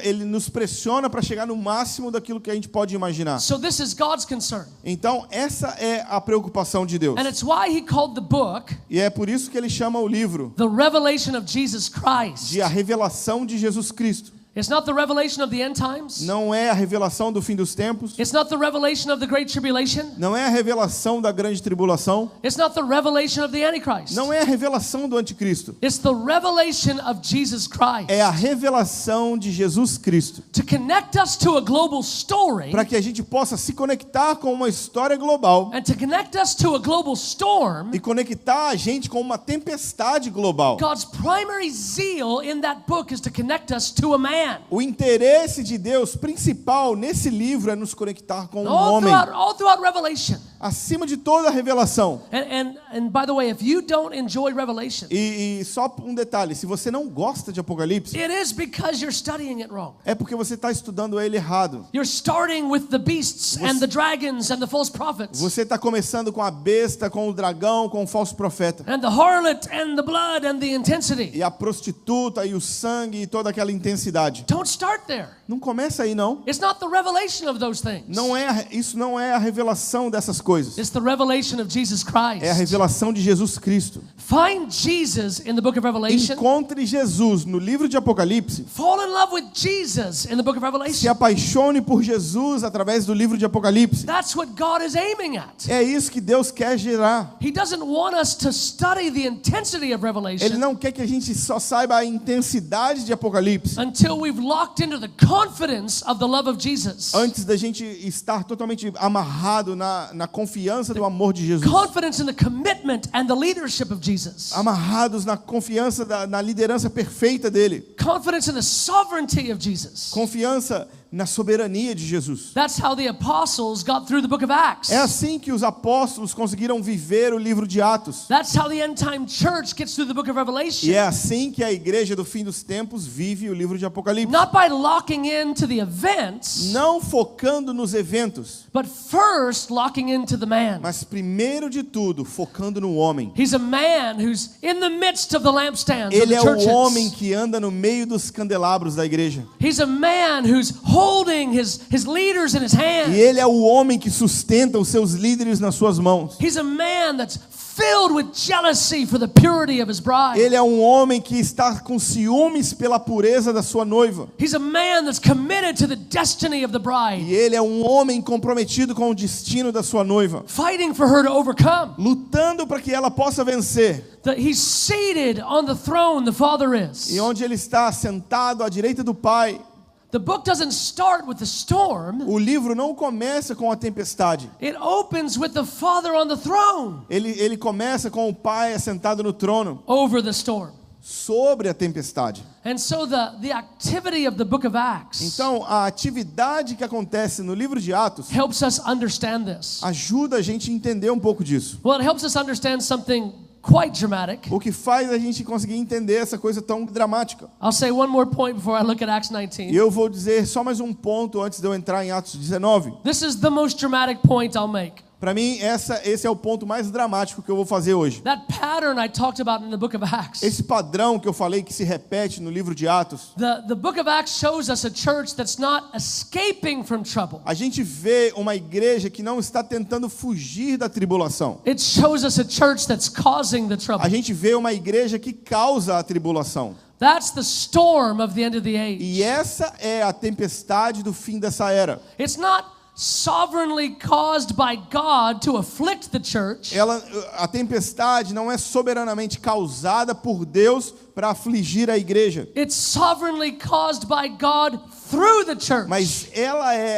Ele nos pressiona para chegar no máximo daquilo que a gente pode imaginar. So this is God's concern. Então essa é a preocupação de Deus. And it's why he called the book E é por isso que ele chama o livro The Revelation of Jesus Christ. de A Revelação de Jesus Cristo. It's not the revelation of the end times. Não é a revelação do fim dos tempos. It's not the revelation of the Great Tribulation. Não é a revelação da grande tribulação. It's not the revelation of the Antichrist. Não é a revelação do anticristo. It's the revelation of Jesus Christ. É a revelação de Jesus Cristo. To connect us to a global story Para que a gente possa se conectar com uma história global and to connect us to a global storm. e conectar a gente com uma tempestade global. God's primary zeal in that book is to connect us to a man. O interesse de Deus principal nesse livro é nos conectar com um All homem. throughout Revelation. Acima de toda a revelação. And by the way, if you don't enjoy Revelation, E só um detalhe, se você não gosta de Apocalipse, it is because you're studying it wrong. é porque você está estudando ele errado. You're starting with the beasts and the dragons and the false prophets. Você está começando com a besta, com o dragão, com o falso profeta. And the harlot and the blood and the intensity. E a prostituta e o sangue e toda aquela intensidade. Don't start there. Não começa aí não. It's not the revelation of those things. Isso não é a revelação dessas coisas. It's the revelation of Jesus Christ. É a revelação de Jesus Cristo. Find Jesus in the book of Revelation. Encontre Jesus no livro de Apocalipse. Fall in love with Jesus in the book of Se Revelation. apaixone por Jesus através do livro de Apocalipse. That's what God is aiming at. É isso que Deus quer gerar. He doesn't want us to study the intensity of Ele Revelation não quer que a gente só saiba a intensidade de Apocalipse until we've locked into the confidence of the love of Jesus. Antes da gente estar totalmente amarrado na confiança do amor de Jesus. Confidence in the commitment and the leadership of Jesus. Amarrados na confiança na liderança perfeita dele. Confidence in the sovereignty of Jesus. Confiança na soberania de Jesus. That's how the apostles got through the book of Acts. É assim que os apóstolos conseguiram viver o livro de Atos. That's how the end time church gets through the book of Revelation. E é assim que a igreja do fim dos tempos vive o livro de Apocalipse. Not by locking into the events, Não focando nos eventos, but first locking into the man. mas primeiro de tudo, focando no homem. He's a man who's in the midst of the lampstands of Ele the é o churches. homem que anda no meio dos candelabros da igreja. He's a man who's holding his leaders in his hands. E ele é o homem que sustenta os seus líderes nas suas mãos. He's a man that's filled with jealousy for the purity of his bride. Ele é um homem que está com ciúmes pela pureza da sua noiva. He's a man that's committed to the destiny of the bride, E ele é um homem comprometido com o destino da sua noiva, fighting for her to overcome. lutando para que ela possa vencer. That he's seated on the throne, the Father is. E onde ele está sentado à direita do Pai. The book doesn't start with the storm. O livro não começa com a tempestade. It opens with the Father on the throne Ele começa com o Pai assentado no trono over the storm. sobre a tempestade. And so the activity of the book of Acts Então, a atividade que acontece no livro de Atos helps us understand this. ajuda a gente a entender um pouco disso. Well, it helps us understand something quite dramatic. O que faz a gente conseguir entender essa coisa tão dramática. I'll say one more point before I look at Acts 19. E eu vou dizer só mais um ponto antes de eu entrar em Atos 19. This is the most dramatic point I'll make. Para mim, esse é o ponto mais dramático que eu vou fazer hoje. That pattern I talked about in the book of Acts. Esse padrão que eu falei que se repete no livro de Atos. The book of Acts shows us a church that's not escaping from trouble. A gente vê uma igreja que não está tentando fugir da tribulação. It shows us a church that's causing the trouble. A gente vê uma igreja que causa a tribulação. That's the storm of the end of the age. E essa é a tempestade do fim dessa era. It's not sovereignly caused by God to afflict the church. A tempestade não é soberanamente causada por Deus para afligir a igreja. It's sovereignly caused by God through the church. Mas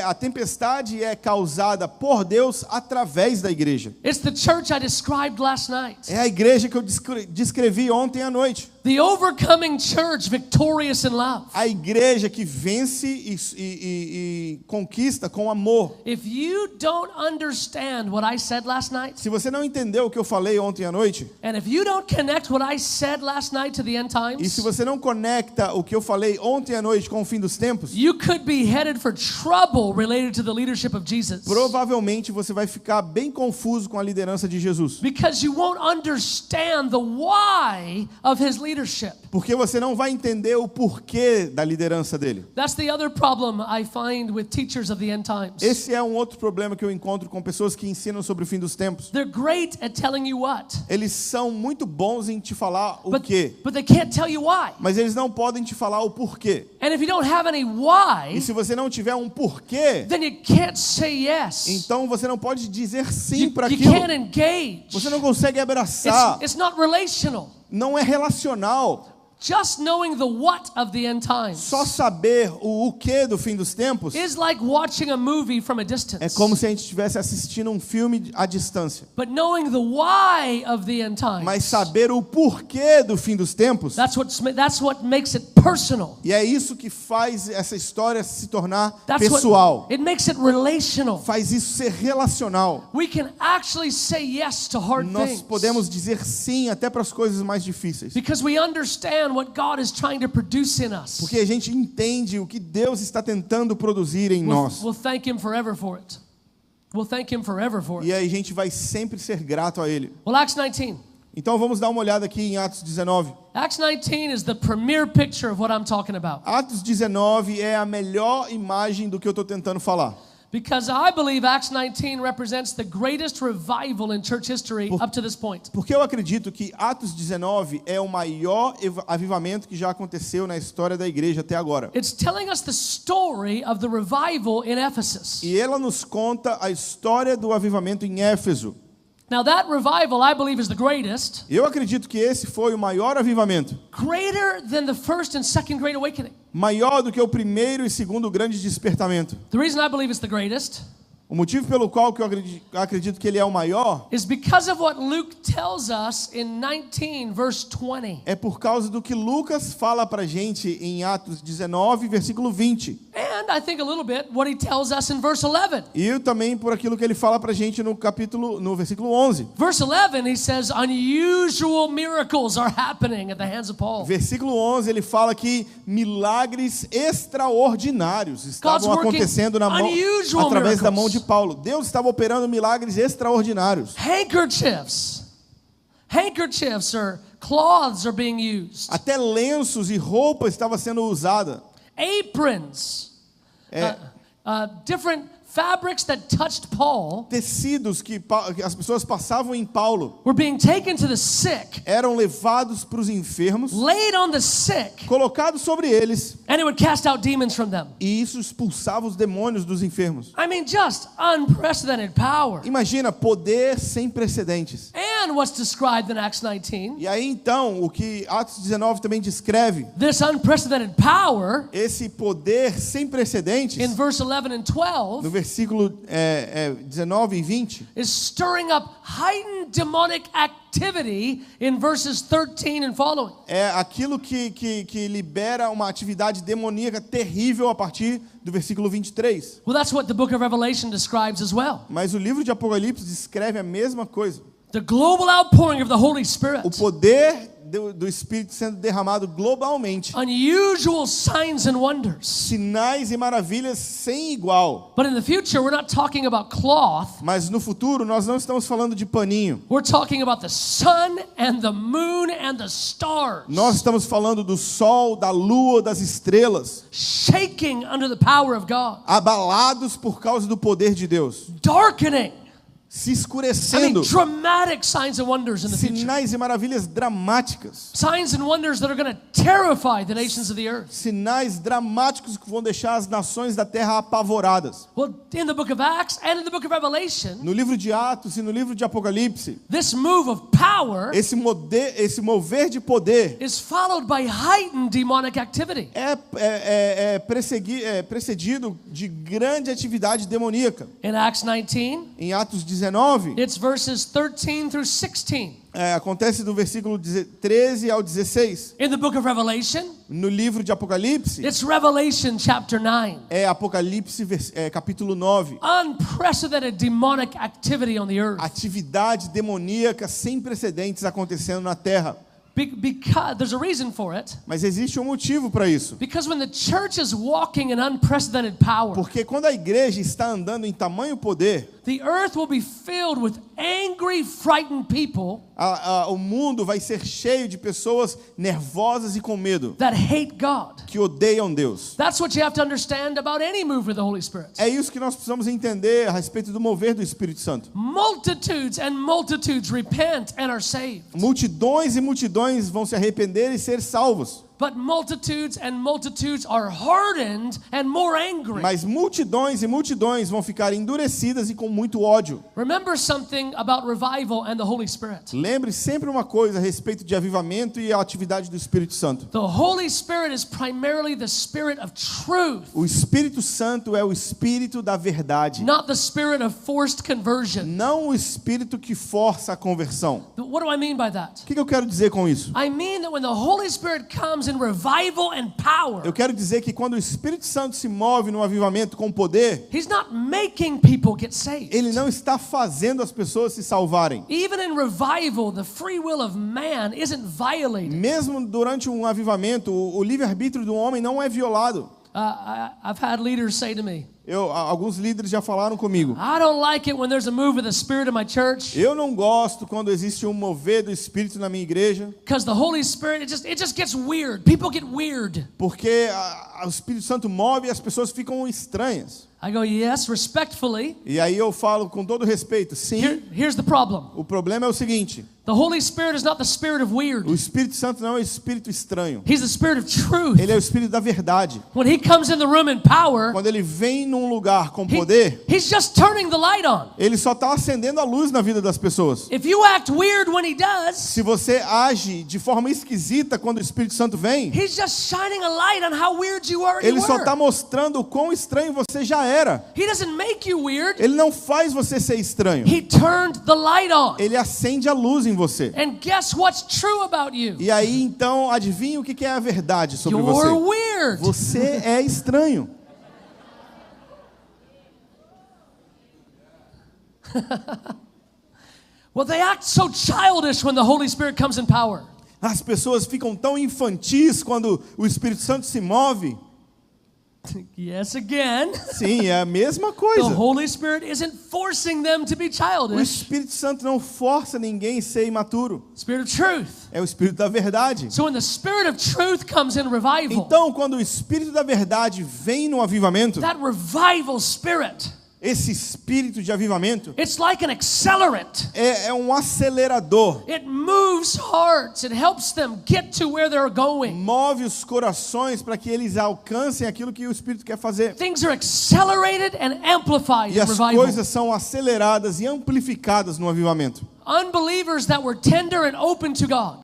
a tempestade é causada por Deus através da igreja. It's the church I described last night. É a igreja que eu descrevi ontem à noite. The overcoming church victorious in love. A igreja que vence e conquista com amor. If you don't understand what I said last night, Se você não entendeu o que eu falei ontem à noite, and if you don't connect what I said last night to the end e se times, você não conecta o que eu falei ontem à noite com o fim dos tempos, you could be headed for trouble related to the leadership of Jesus. provavelmente você vai ficar bem confuso com a liderança de Jesus. Because you won't understand the why of his leadership. Porque você não vai entender o porquê da liderança dele. That's the other problem I find with teachers of the end times. Esse é um outro problema que eu encontro com pessoas que ensinam sobre o fim dos tempos. They're great at telling you what, Eles são muito bons em te falar o quê, but they can't tell you why. mas eles não podem te falar o porquê. And if you don't have any E why, se você não tiver um porquê, then you can't say yes. então você não pode dizer sim You para can't aquilo. engage. Você não consegue abraçar. It's not relational. Não é relacional. Just knowing the what of the end times Só saber o que do fim dos tempos is like watching a movie from a distance. é como se a gente estivesse assistindo um filme à distância. But knowing the why of the end times, Mas saber o porquê do fim dos tempos, that's what makes it personal. e é isso que faz essa história se tornar That's pessoal. what it makes it relational. Faz isso ser relacional. We can actually say yes to hard Nós things podemos dizer sim até para as coisas mais difíceis. because we understand what God is trying to produce in us. Porque a gente entende o que Deus está tentando produzir em nós. We'll thank Him forever for it. We'll thank Him forever for it. E aí a gente vai sempre ser grato a Ele. Well, Acts 19. Então vamos dar uma olhada aqui em Atos 19. Acts 19 is the premier picture of what I'm talking about. Atos 19 é a melhor imagem do que eu estou tentando falar. Because I believe Acts 19 represents the greatest revival in church history up to this point. Porque eu acredito que Atos 19 é o maior avivamento que já aconteceu na história da igreja até agora. It's telling us the story of the revival in Ephesus. E ela nos conta a história do avivamento em Éfeso. Now that revival, I believe, is the greatest. Eu acredito que esse foi o maior avivamento. Greater than the first and second great awakening. maior do que o primeiro e segundo grande despertamento. The reason I believe it's the greatest O motivo pelo qual que eu acredito que ele é o maior is because of what Luke tells us in 19 verse 20. é por causa do que Lucas fala pra gente em Atos 19, versículo 20. And I think a little bit what he tells us in verse 11. E também por aquilo que ele fala pra gente no versículo 11. Verse 11, he says, unusual miracles are happening at the hands of Paul. Versículo 11, ele fala que milagres extraordinários estavam working acontecendo unusual através da miracles. mão de Paulo. Deus estava operando milagres extraordinários. Handkerchiefs or cloths are being used. Até lenços e roupa estava sendo usada. Aprons, different fabrics that touched Paul Tecidos que as pessoas passavam em Paulo were being taken to the sick, eram levados para os enfermos, laid on the sick, colocados sobre eles, and it would cast out demons from them. e isso expulsava os demônios dos enfermos. I mean, just unprecedented power. Imagina, poder sem precedentes. And what's described in Acts 19, E aí então, o que Atos 19 também descreve, this unprecedented power, esse poder sem precedentes, in verse 11 and 12, no versículo 19 e 20, is stirring up heightened demonic activity in verses 13 and following. é aquilo que libera uma atividade demoníaca terrível a partir do versículo 23. Well, that's what the book of Revelation describes as well. Mas o livro de Apocalipse descreve a mesma coisa. The global outpouring of the Holy Spirit. O poder do Espírito sendo derramado globalmente. Unusual signs and wonders. Sinais e maravilhas sem igual. But in the future, we're not talking about cloth. Mas no futuro nós não estamos falando de paninho. We're talking about the sun and the moon and the stars. Nós estamos falando do sol, da lua, das estrelas, Shaking under the power of God. abalados por causa do poder de Deus, Darkening. se I mean, escurecendo. dramatic signs and wonders in the future. Sinais e maravilhas dramáticas. Signs and wonders that are going to terrify the nations of the earth. Sinais dramáticos que vão deixar as nações da terra apavoradas. Well, in the book of Acts and in the book of Revelation, No livro de Atos e no livro de Apocalipse, this move of power esse mover de poder is followed by heightened demonic activity. é precedido de grande atividade demoníaca. In Acts 19, Em Atos 19, it's verses 13 through 16. acontece do versículo 13 ao 16. In the book of Revelation, No livro de Apocalipse, it's Revelation chapter 9. é Apocalipse capítulo 9. Unprecedented demonic activity on the earth. Atividade demoníaca sem precedentes acontecendo na terra. Because there's a reason for it. Mas existe um motivo para isso. Because when the church is walking in unprecedented power, Porque quando a igreja está andando em tamanho poder, the earth will be filled with angry, frightened people o mundo vai ser cheio de pessoas nervosas e com medo, that hate God. que odeiam Deus. That's what you have to understand about any move of the Holy Spirit. É isso que nós precisamos entender a respeito do mover do Espírito Santo. Multitudes and multitudes repent and are saved. Multidões e multidões vão se arrepender e ser salvos. But multitudes and multitudes are hardened and more angry. Mas multidões e multidões vão ficar endurecidas e com muito ódio. Remember something about revival and the Holy Spirit. Lembre sempre uma coisa a respeito de avivamento e a atividade do Espírito Santo. The Holy Spirit is primarily the spirit of truth, O Espírito Santo é o Espírito da verdade, not the spirit of forced conversion. não o Espírito que força a conversão. What do I mean by that? O que eu quero dizer com isso? I mean that when the Holy Spirit comes in revival and power, Eu quero dizer que quando o Espírito Santo se move no avivamento com poder, He's not making people get saved. ele não está fazendo as pessoas se salvarem. Even in revival, the free will of man isn't violated. Mesmo durante um avivamento, o livre-arbítrio do homem não é violado. I've had leaders say to me, Alguns líderes já falaram comigo. I don't like it when there's a move of the Spirit in my church, Eu não gosto quando existe um mover do Espírito na minha igreja, because the Holy Spirit, it just gets weird. People get weird. porque o Espírito Santo move e as pessoas ficam estranhas. I go, yes, respectfully. E aí eu falo com todo respeito, sim. Here's the problem. O problema é o seguinte: The Holy Spirit is not the spirit of weird. o Espírito Santo não é um espírito estranho. He's the spirit of truth. Ele é o espírito da verdade. When he comes in the room in power, Quando ele vem num lugar com poder, he's just turning the light on. ele só está acendendo a luz na vida das pessoas. If you act weird when he does, Se você age de forma esquisita quando o Espírito Santo vem, he's just shining a light on how weird you already ele só were. está mostrando o quão estranho você já era. He doesn't make you weird. Ele não faz você ser estranho. He turned the light on. Ele acende a luz em você. And guess what's true about you? E aí, então, adivinha o que é a verdade sobre You're você? weird. Você é estranho. Well, they act so childish when the Holy Spirit comes in power. As pessoas ficam tão infantis quando o Espírito Santo se move. Yes, again. Sim, é a mesma The coisa. Holy Spirit isn't forcing them to be O childish. Espírito Santo não força ninguém a ser imaturo. Spirit of truth. É o Espírito da verdade. So when the Spirit of truth comes in revival, Então, quando o Espírito da verdade vem no avivamento, that revival spirit, esse espírito de avivamento it's like an accelerant. é um acelerador. It moves hearts. It helps them get to where they're going. Move os corações para que eles alcancem aquilo que o Espírito quer fazer. Things are accelerated and amplified E in as revival. coisas são aceleradas e amplificadas no avivamento. Unbelievers that were tender and open to God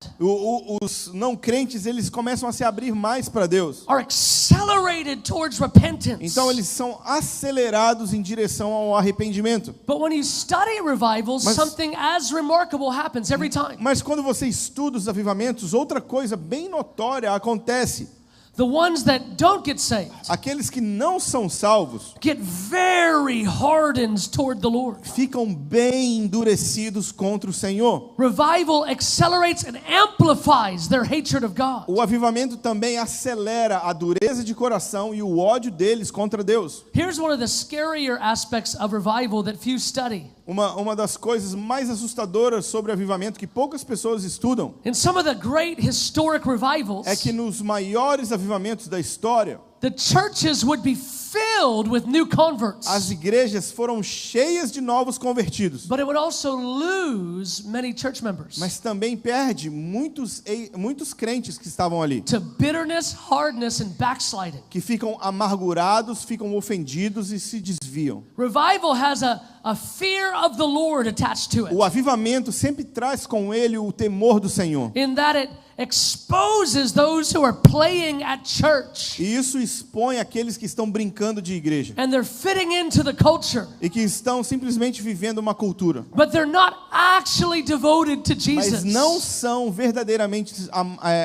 Os não crentes, eles começam a se abrir mais para Deus. are accelerated towards repentance. Então eles são acelerados em direção ao arrependimento. But when you study revivals, Mas- something as remarkable happens every time. Mas quando você estuda os avivamentos, outra coisa bem notória acontece. The ones that don't get saved Aqueles que não são salvos get very hardened toward the Lord. ficam bem endurecidos contra o Senhor. Revival accelerates and amplifies their hatred of God. O avivamento também acelera a dureza de coração e o ódio deles contra Deus. Here's one of the scarier aspects of revival that few study. Uma das coisas mais assustadoras sobre avivamento que poucas pessoas estudam In some of the great historic revivals, é que nos maiores avivamentos da história, the churches would be filled with new converts, as igrejas foram cheias de novos convertidos, but it would also lose many church members mas também perde muitos crentes que estavam ali, to bitterness, hardness, and backsliding. que ficam amargurados, ficam ofendidos e se desviam. Revival has a fear of the Lord attached to it, O avivamento sempre traz com ele o temor do Senhor. in that it exposes those who are playing at church E isso expõe aqueles que estão brincando de igreja and they're fitting into the culture, e que estão simplesmente vivendo uma cultura, but they're not actually devoted to mas não Jesus. são verdadeiramente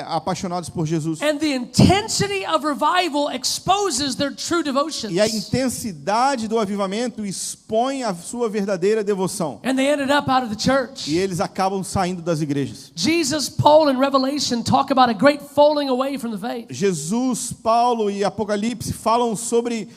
apaixonados por Jesus. And the intensity of revival exposes their true devotions. E a intensidade do avivamento expõe a sua verdadeira devoção. And they ended up out of the church. E eles acabam saindo das igrejas. Jesus, Paul, and Revelation talk about a great falling away from the faith. Jesus, Paulo e Apocalipse falam sobre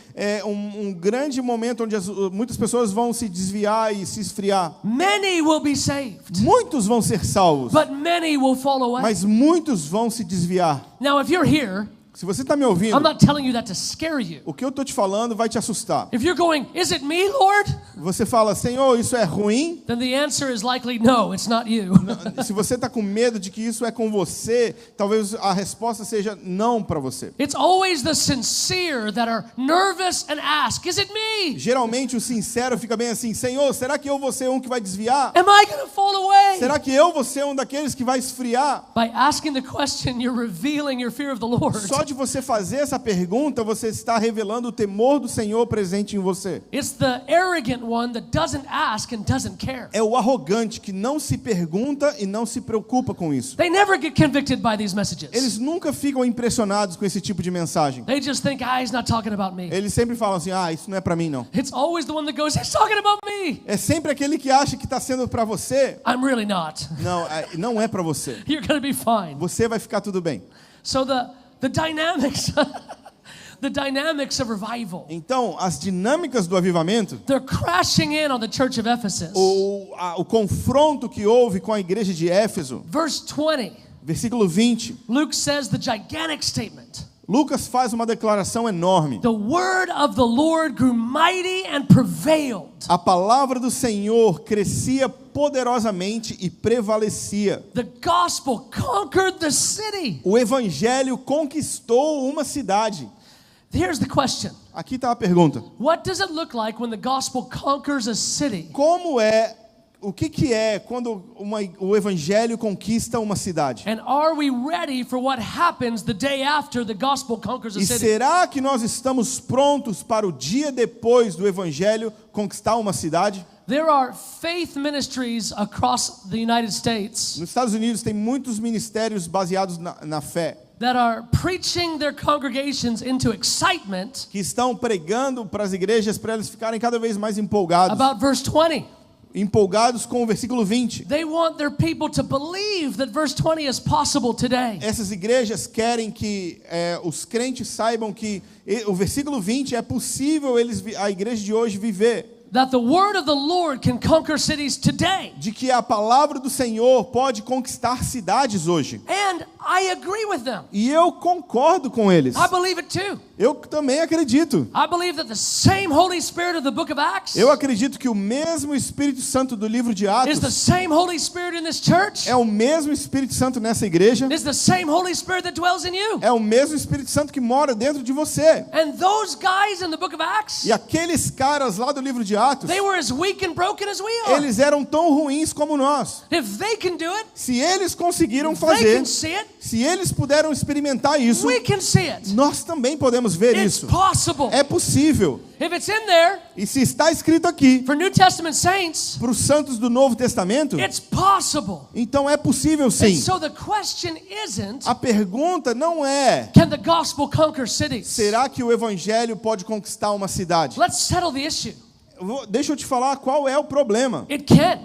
um grande momento onde muitas pessoas vão se desviar e se esfriar. Many will be saved, Muitos vão ser salvos, but many will fall away. mas muitos vão se desviar. Now, if you're here, Se você está me ouvindo, I'm not telling you that to scare you. o que eu estou te falando vai te assustar. If you're going, is it me, Lord? Você fala, Senhor, isso é ruim? Then the answer is likely no, it's not you. Se você está com medo de que isso é com você, talvez a resposta seja não para você. It's always the sincere that are nervous and ask, is it me? Geralmente o sincero fica bem assim, Senhor, será que eu vou ser um que vai desviar? Am I going to fall away? Será que eu vou ser um daqueles que vai esfriar? By asking the question, you're revealing your fear of the Lord. Só de você fazer essa pergunta, você está revelando o temor do Senhor presente em você. It's the arrogant one that doesn't ask and doesn't care. É o arrogante que não se pergunta e não se preocupa com isso. They never get convicted by these messages. Eles nunca ficam impressionados com esse tipo de mensagem. They just think, he's not talking about me. Eles sempre falam assim, isso não é para mim não. It's always the one that goes, he's talking about me. É sempre aquele que acha que está sendo para você. I'm really not. Não, não é para você. You're going to be fine. Você vai ficar tudo bem. So the dynamics, the dynamics of revival, Então, as dinâmicas do avivamento, they're crashing in on the church of Ephesus. o confronto que houve com a igreja de Éfeso, Verse 20, versículo 20, Luke says the gigantic statement. Lucas faz uma declaração enorme. The word of the Lord grew mighty and prevailed. A palavra do Senhor crescia poderosamente e prevalecia. The gospel conquered the city. O evangelho conquistou uma cidade. Here's the question. Aqui está a pergunta. What does it look like when the gospel conquers a city? O que é quando o evangelho conquista uma cidade? And are we ready for what happens the day after the gospel conquers a E city? será que nós estamos prontos para o dia depois do evangelho conquistar uma cidade? There are faith ministries across the United States Nos Estados Unidos tem muitos ministérios baseados na fé, that are preaching their congregations into excitement que estão pregando para as igrejas para elas ficarem cada vez mais empolgados com o versículo 20. They want their people to believe that verse 20 is possible today. Essas igrejas querem que os crentes saibam que o versículo 20 é possível a igreja de hoje viver. That the word of the Lord can conquer cities today. De que a palavra do Senhor pode conquistar cidades hoje. And I agree with them. E eu concordo com eles. I believe it too. Eu também acredito. I believe that the same Holy Spirit of the book of Acts Eu acredito que o mesmo Espírito Santo do livro de is the Atos same Holy Spirit in this church. é o mesmo Espírito Santo nessa igreja. Is the same Holy Spirit that dwells in you. É o mesmo Espírito Santo que mora dentro de você. And those guys in the book of Acts, E aqueles caras lá do livro de Atos, they were as weak and broken as we are. eles eram tão ruins como nós. If they can do it, Se eles conseguiram if they fazer, can see it, se eles puderam experimentar isso, we can see it. nós também podemos ver It's isso. possible. É possível. If it's in there E se está escrito aqui for New Testament saints, para os santos do Novo Testamento, it's possible. então é possível And sim. so the question isn't, A pergunta não é: can the gospel conquer cities? será que o evangelho pode conquistar uma cidade? Let's settle the issue. Deixa eu te falar qual é o problema. It can.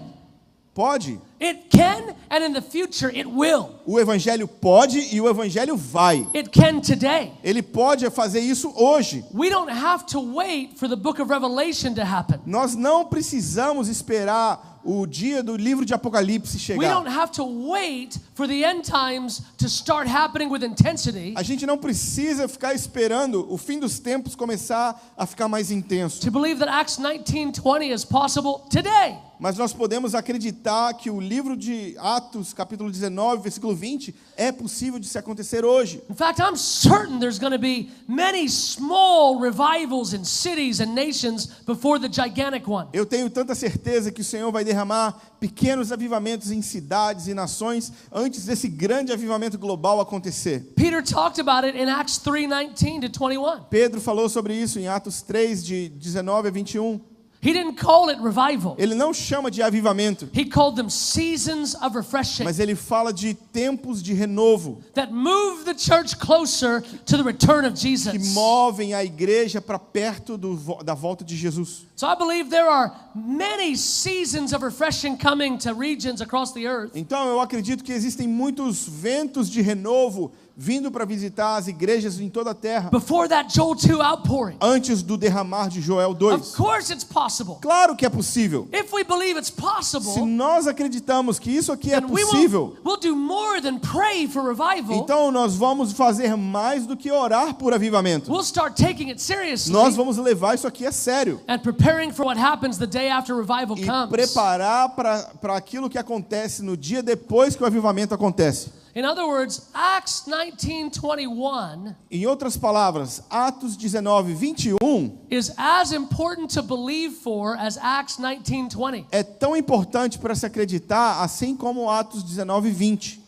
Pode. It can, and in the future it will. O evangelho pode e o evangelho vai. It can today. Ele pode fazer isso hoje. We don't have to wait for the book of Revelation to happen. Nós não precisamos esperar o dia do livro de Apocalipse We chegar. don't have to wait for the end times to start happening with intensity A gente não precisa ficar esperando o fim dos tempos começar a ficar mais intenso. to believe that Acts 19:20 is possible today. Mas nós podemos acreditar que o livro de Atos, capítulo 19, versículo 20, é possível de se acontecer hoje. In fact, I'm certain there's going to be many small revivals in cities and nations before the gigantic one. Eu tenho tanta certeza que o Senhor vai derramar pequenos avivamentos em cidades e nações antes desse grande avivamento global acontecer. Peter talked about it in Acts 3:19 to 21. Pedro falou sobre isso em Atos 3, de 19 a 21. He didn't call it revival. Ele não chama de avivamento, He called them seasons of refreshing mas ele fala de tempos de renovo that move the church closer to the return of que Jesus. movem a igreja para perto da volta de Jesus. So I believe there are many seasons of refreshing coming to regions across the earth. Então eu acredito que existem muitos ventos de renovo vindo para visitar as igrejas em toda a terra Before that Joel 2 outpouring. antes do derramar de Joel 2. Of course it's possible. Claro que é possível. If we believe it's Se possible, nós acreditamos que isso aqui é then possível, we'll do more than pray for revival. então nós vamos fazer mais do que orar por avivamento. We'll start taking it seriously Nós vamos levar isso aqui a sério and preparing for what happens the day after revival e comes. preparar para aquilo que acontece no dia depois que o avivamento acontece. In other words, Acts 19:21 Em outras palavras, Atos 19, 21 is as important to believe for as Acts 19:20. é tão importante para se acreditar, assim como Atos 19, 20.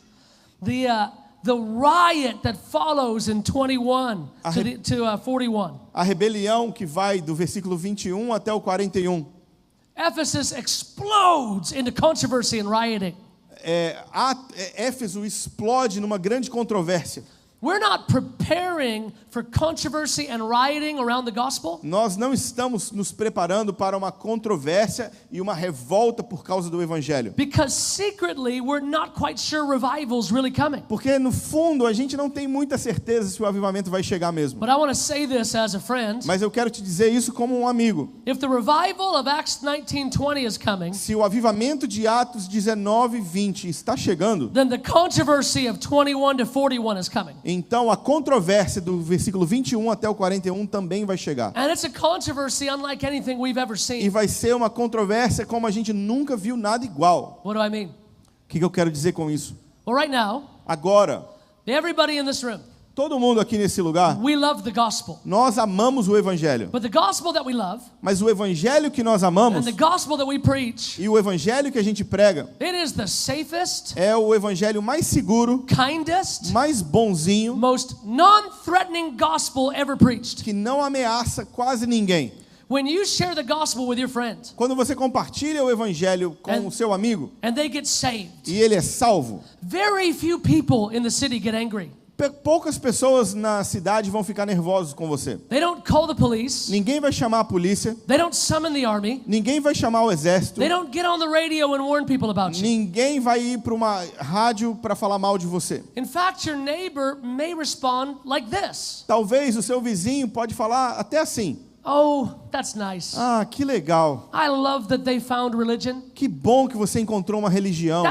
The riot that follows in 21 to 41. A rebelião que vai do versículo 21 até o 41. Ephesus explodes into controversy and rioting. Éfeso explode numa grande controvérsia. We're not preparing for controversy and rioting around the gospel. Nós não estamos nos preparando para uma controvérsia e uma revolta por causa do evangelho. Because secretly we're not quite sure revival's really coming. Porque no fundo a gente não tem muita certeza se o avivamento vai chegar mesmo. But I want to say this as a friend. Mas eu quero te dizer isso como um amigo. If the revival of Acts 19:20 is coming, Se o avivamento de Atos 19, 20 está chegando, then the controversy of 21 to 41 is coming. então a controvérsia do versículo 21 até o 41 também vai chegar. And it's a controversy unlike anything we've ever E seen. vai ser uma controvérsia como a gente nunca viu nada igual. What do I mean? O que eu quero dizer com isso? Well, right now, Agora, everybody in this room, todo mundo aqui nesse lugar, we love the gospel. nós amamos o Evangelho. But the gospel that we love Mas o Evangelho que nós and amamos the gospel that we preach, e o Evangelho que a gente prega it is the safest, é o Evangelho mais seguro, kindest, mais bonzinho, most non-threatening gospel ever preached. que não ameaça quase ninguém. When you share the gospel with your friend Quando você compartilha o Evangelho com o seu amigo and they get saved, e ele é salvo, very few people in the city get angry. poucas pessoas na cidade vão ficar nervosos com você. They don't call the police. Ninguém vai chamar a polícia, They don't summon the army. ninguém vai chamar o exército, They don't get on the radio and warn people about you. ninguém vai ir para uma rádio para falar mal de você. In fact, your neighbor may respond like this. Talvez o seu vizinho pode falar até assim: Oh, that's nice. ah, que legal, I love that they found religion. que bom que você encontrou uma religião.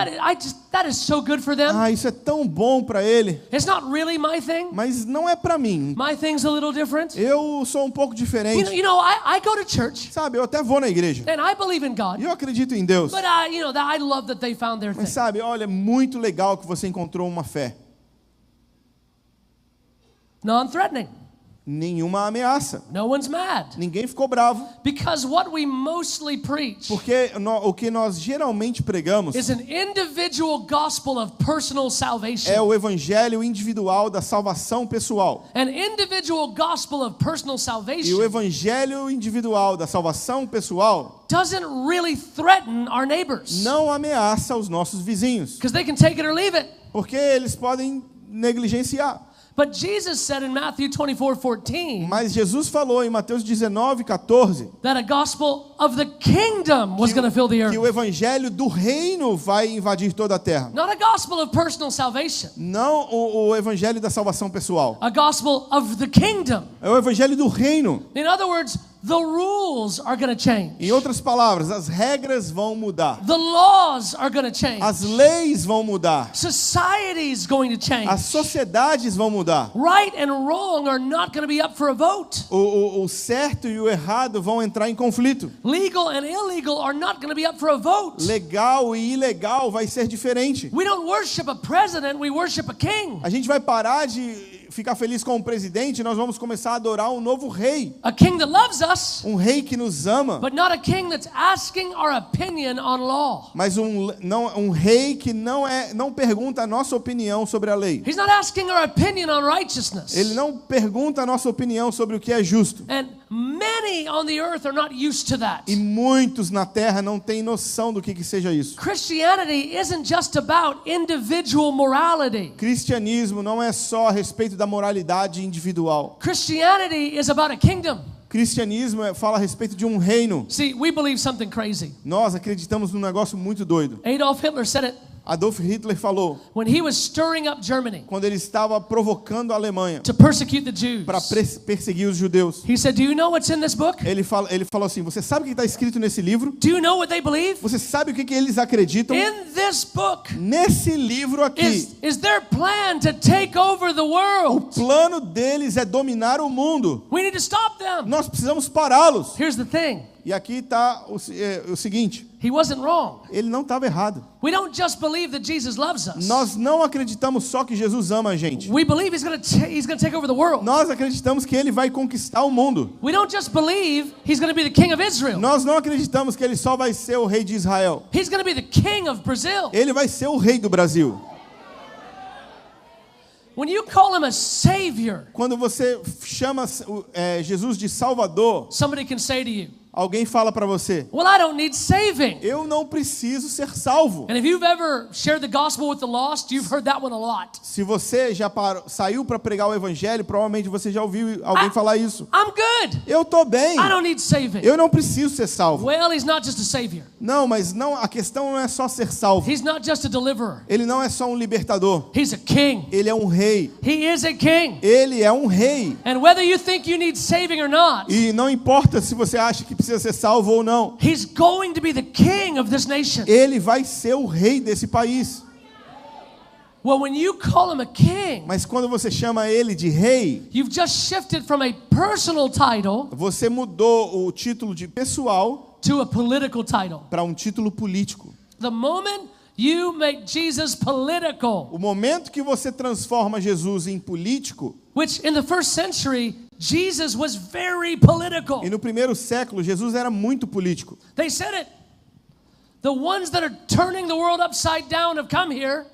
That is so good for them. Ah, isso é tão bom para ele, It's not really my thing. mas não é para mim. My thing's a little different. Eu sou um pouco diferente. I go to church Sabe, eu até vou na igreja. and I believe in God. E eu acredito em Deus. But I love that they found their Mas thing. sabe, olha, é muito legal que você encontrou uma fé. Non-threatening. Nenhuma ameaça. No one's mad. Ninguém ficou bravo. Because what we mostly preach Porque o que nós geralmente pregamos is an individual gospel of personal é salvation. o evangelho individual da salvação pessoal. An individual gospel of personal E o salvation evangelho individual da salvação pessoal doesn't really threaten our neighbors. não ameaça os nossos vizinhos. Because they can take it or leave it. Porque eles podem negligenciar. But Jesus said in Matthew 24:14 Mas Jesus falou em Mateus 19:14 that a gospel of the kingdom was going to fill the que o earth. evangelho do reino vai invadir toda a terra. Not a gospel of personal salvation. Não o evangelho da salvação pessoal. A gospel of the kingdom. É o evangelho do reino. In other words, the rules are going to change. Em outras palavras, as regras vão mudar. The laws are going to change. As leis vão mudar. Society is going to change. As sociedades vão mudar. Right and wrong are not going to be up for a vote. O certo e o errado vão entrar em conflito. Legal and illegal are not going to be up for a vote. Legal e ilegal vai ser diferente. We don't worship a president, we worship a king. A gente vai parar de ficar feliz com o presidente, nós vamos começar a adorar um novo rei. A king that loves us, Um rei que nos ama, but not a king that's asking our opinion on law. mas um rei que não pergunta a nossa opinião sobre a lei. He's not asking our opinion on righteousness. Ele não pergunta a nossa opinião sobre o que é justo. And many on the earth are not used to that. E muitos na terra não têm noção do que seja isso. Christianity isn't just about individual morality. Cristianismo não é só a respeito da moralidade individual. Christianity is about a kingdom. Cristianismo fala a respeito de um reino. See, we believe something crazy. Nós acreditamos num negócio muito doido. Adolf Hitler said it Adolf Hitler falou, when he was stirring up Germany quando ele estava provocando a Alemanha to persecute the Jews. para perseguir os judeus. He said, "Do you know what's in this book? Ele falou assim, você sabe o que está escrito nesse livro? Do you know what they believe? Você sabe o que eles acreditam? In this book Nesse livro aqui, is their plan to take over the o world. plano deles é dominar o mundo. We need to stop them." Nós precisamos pará-los. Here's the thing. E aqui está o seguinte, He wasn't wrong. ele não estava errado. We don't just believe that Jesus loves us. Nós não acreditamos só que Jesus ama a gente. We believe he's going to take over the world. Nós acreditamos que ele vai conquistar o mundo. We don't just believe he's going to be the king of Israel. Nós não acreditamos que ele só vai ser o rei de Israel. He's going to be the king of Brazil. Ele vai ser o rei do Brasil. When you call him a savior, Quando você chama Jesus de Salvador, somebody can say to you, alguém fala para você, "Well, I don't need saving." eu não preciso ser salvo. And if you've ever shared the gospel with the lost, you've heard that one a lot. Se você já saiu para pregar o evangelho, provavelmente você já ouviu alguém falar isso. I'm good. Eu tô bem. I don't need saving. Eu não preciso ser salvo. Well, he's not just a savior. Não, mas não, a questão não é só ser salvo. He's not just a deliverer. Ele não é só um libertador. He's a king. Ele é um rei. He is a king. Ele é um rei. And whether you think you need saving or not, E não importa se você acha que precisa ser salvo ou não. he's going to be the king of this nation. Ele vai ser o rei desse país. Well, when you call him a king, Mas quando você chama ele de rei, you've just shifted from a personal title você mudou o título de pessoal to a political title. para um título político. The moment you make Jesus political, O momento que você transforma Jesus em político, which in the first century, Jesus was very political. e no primeiro século Jesus era muito político. They said it. The ones that are turning the world upside down have come here.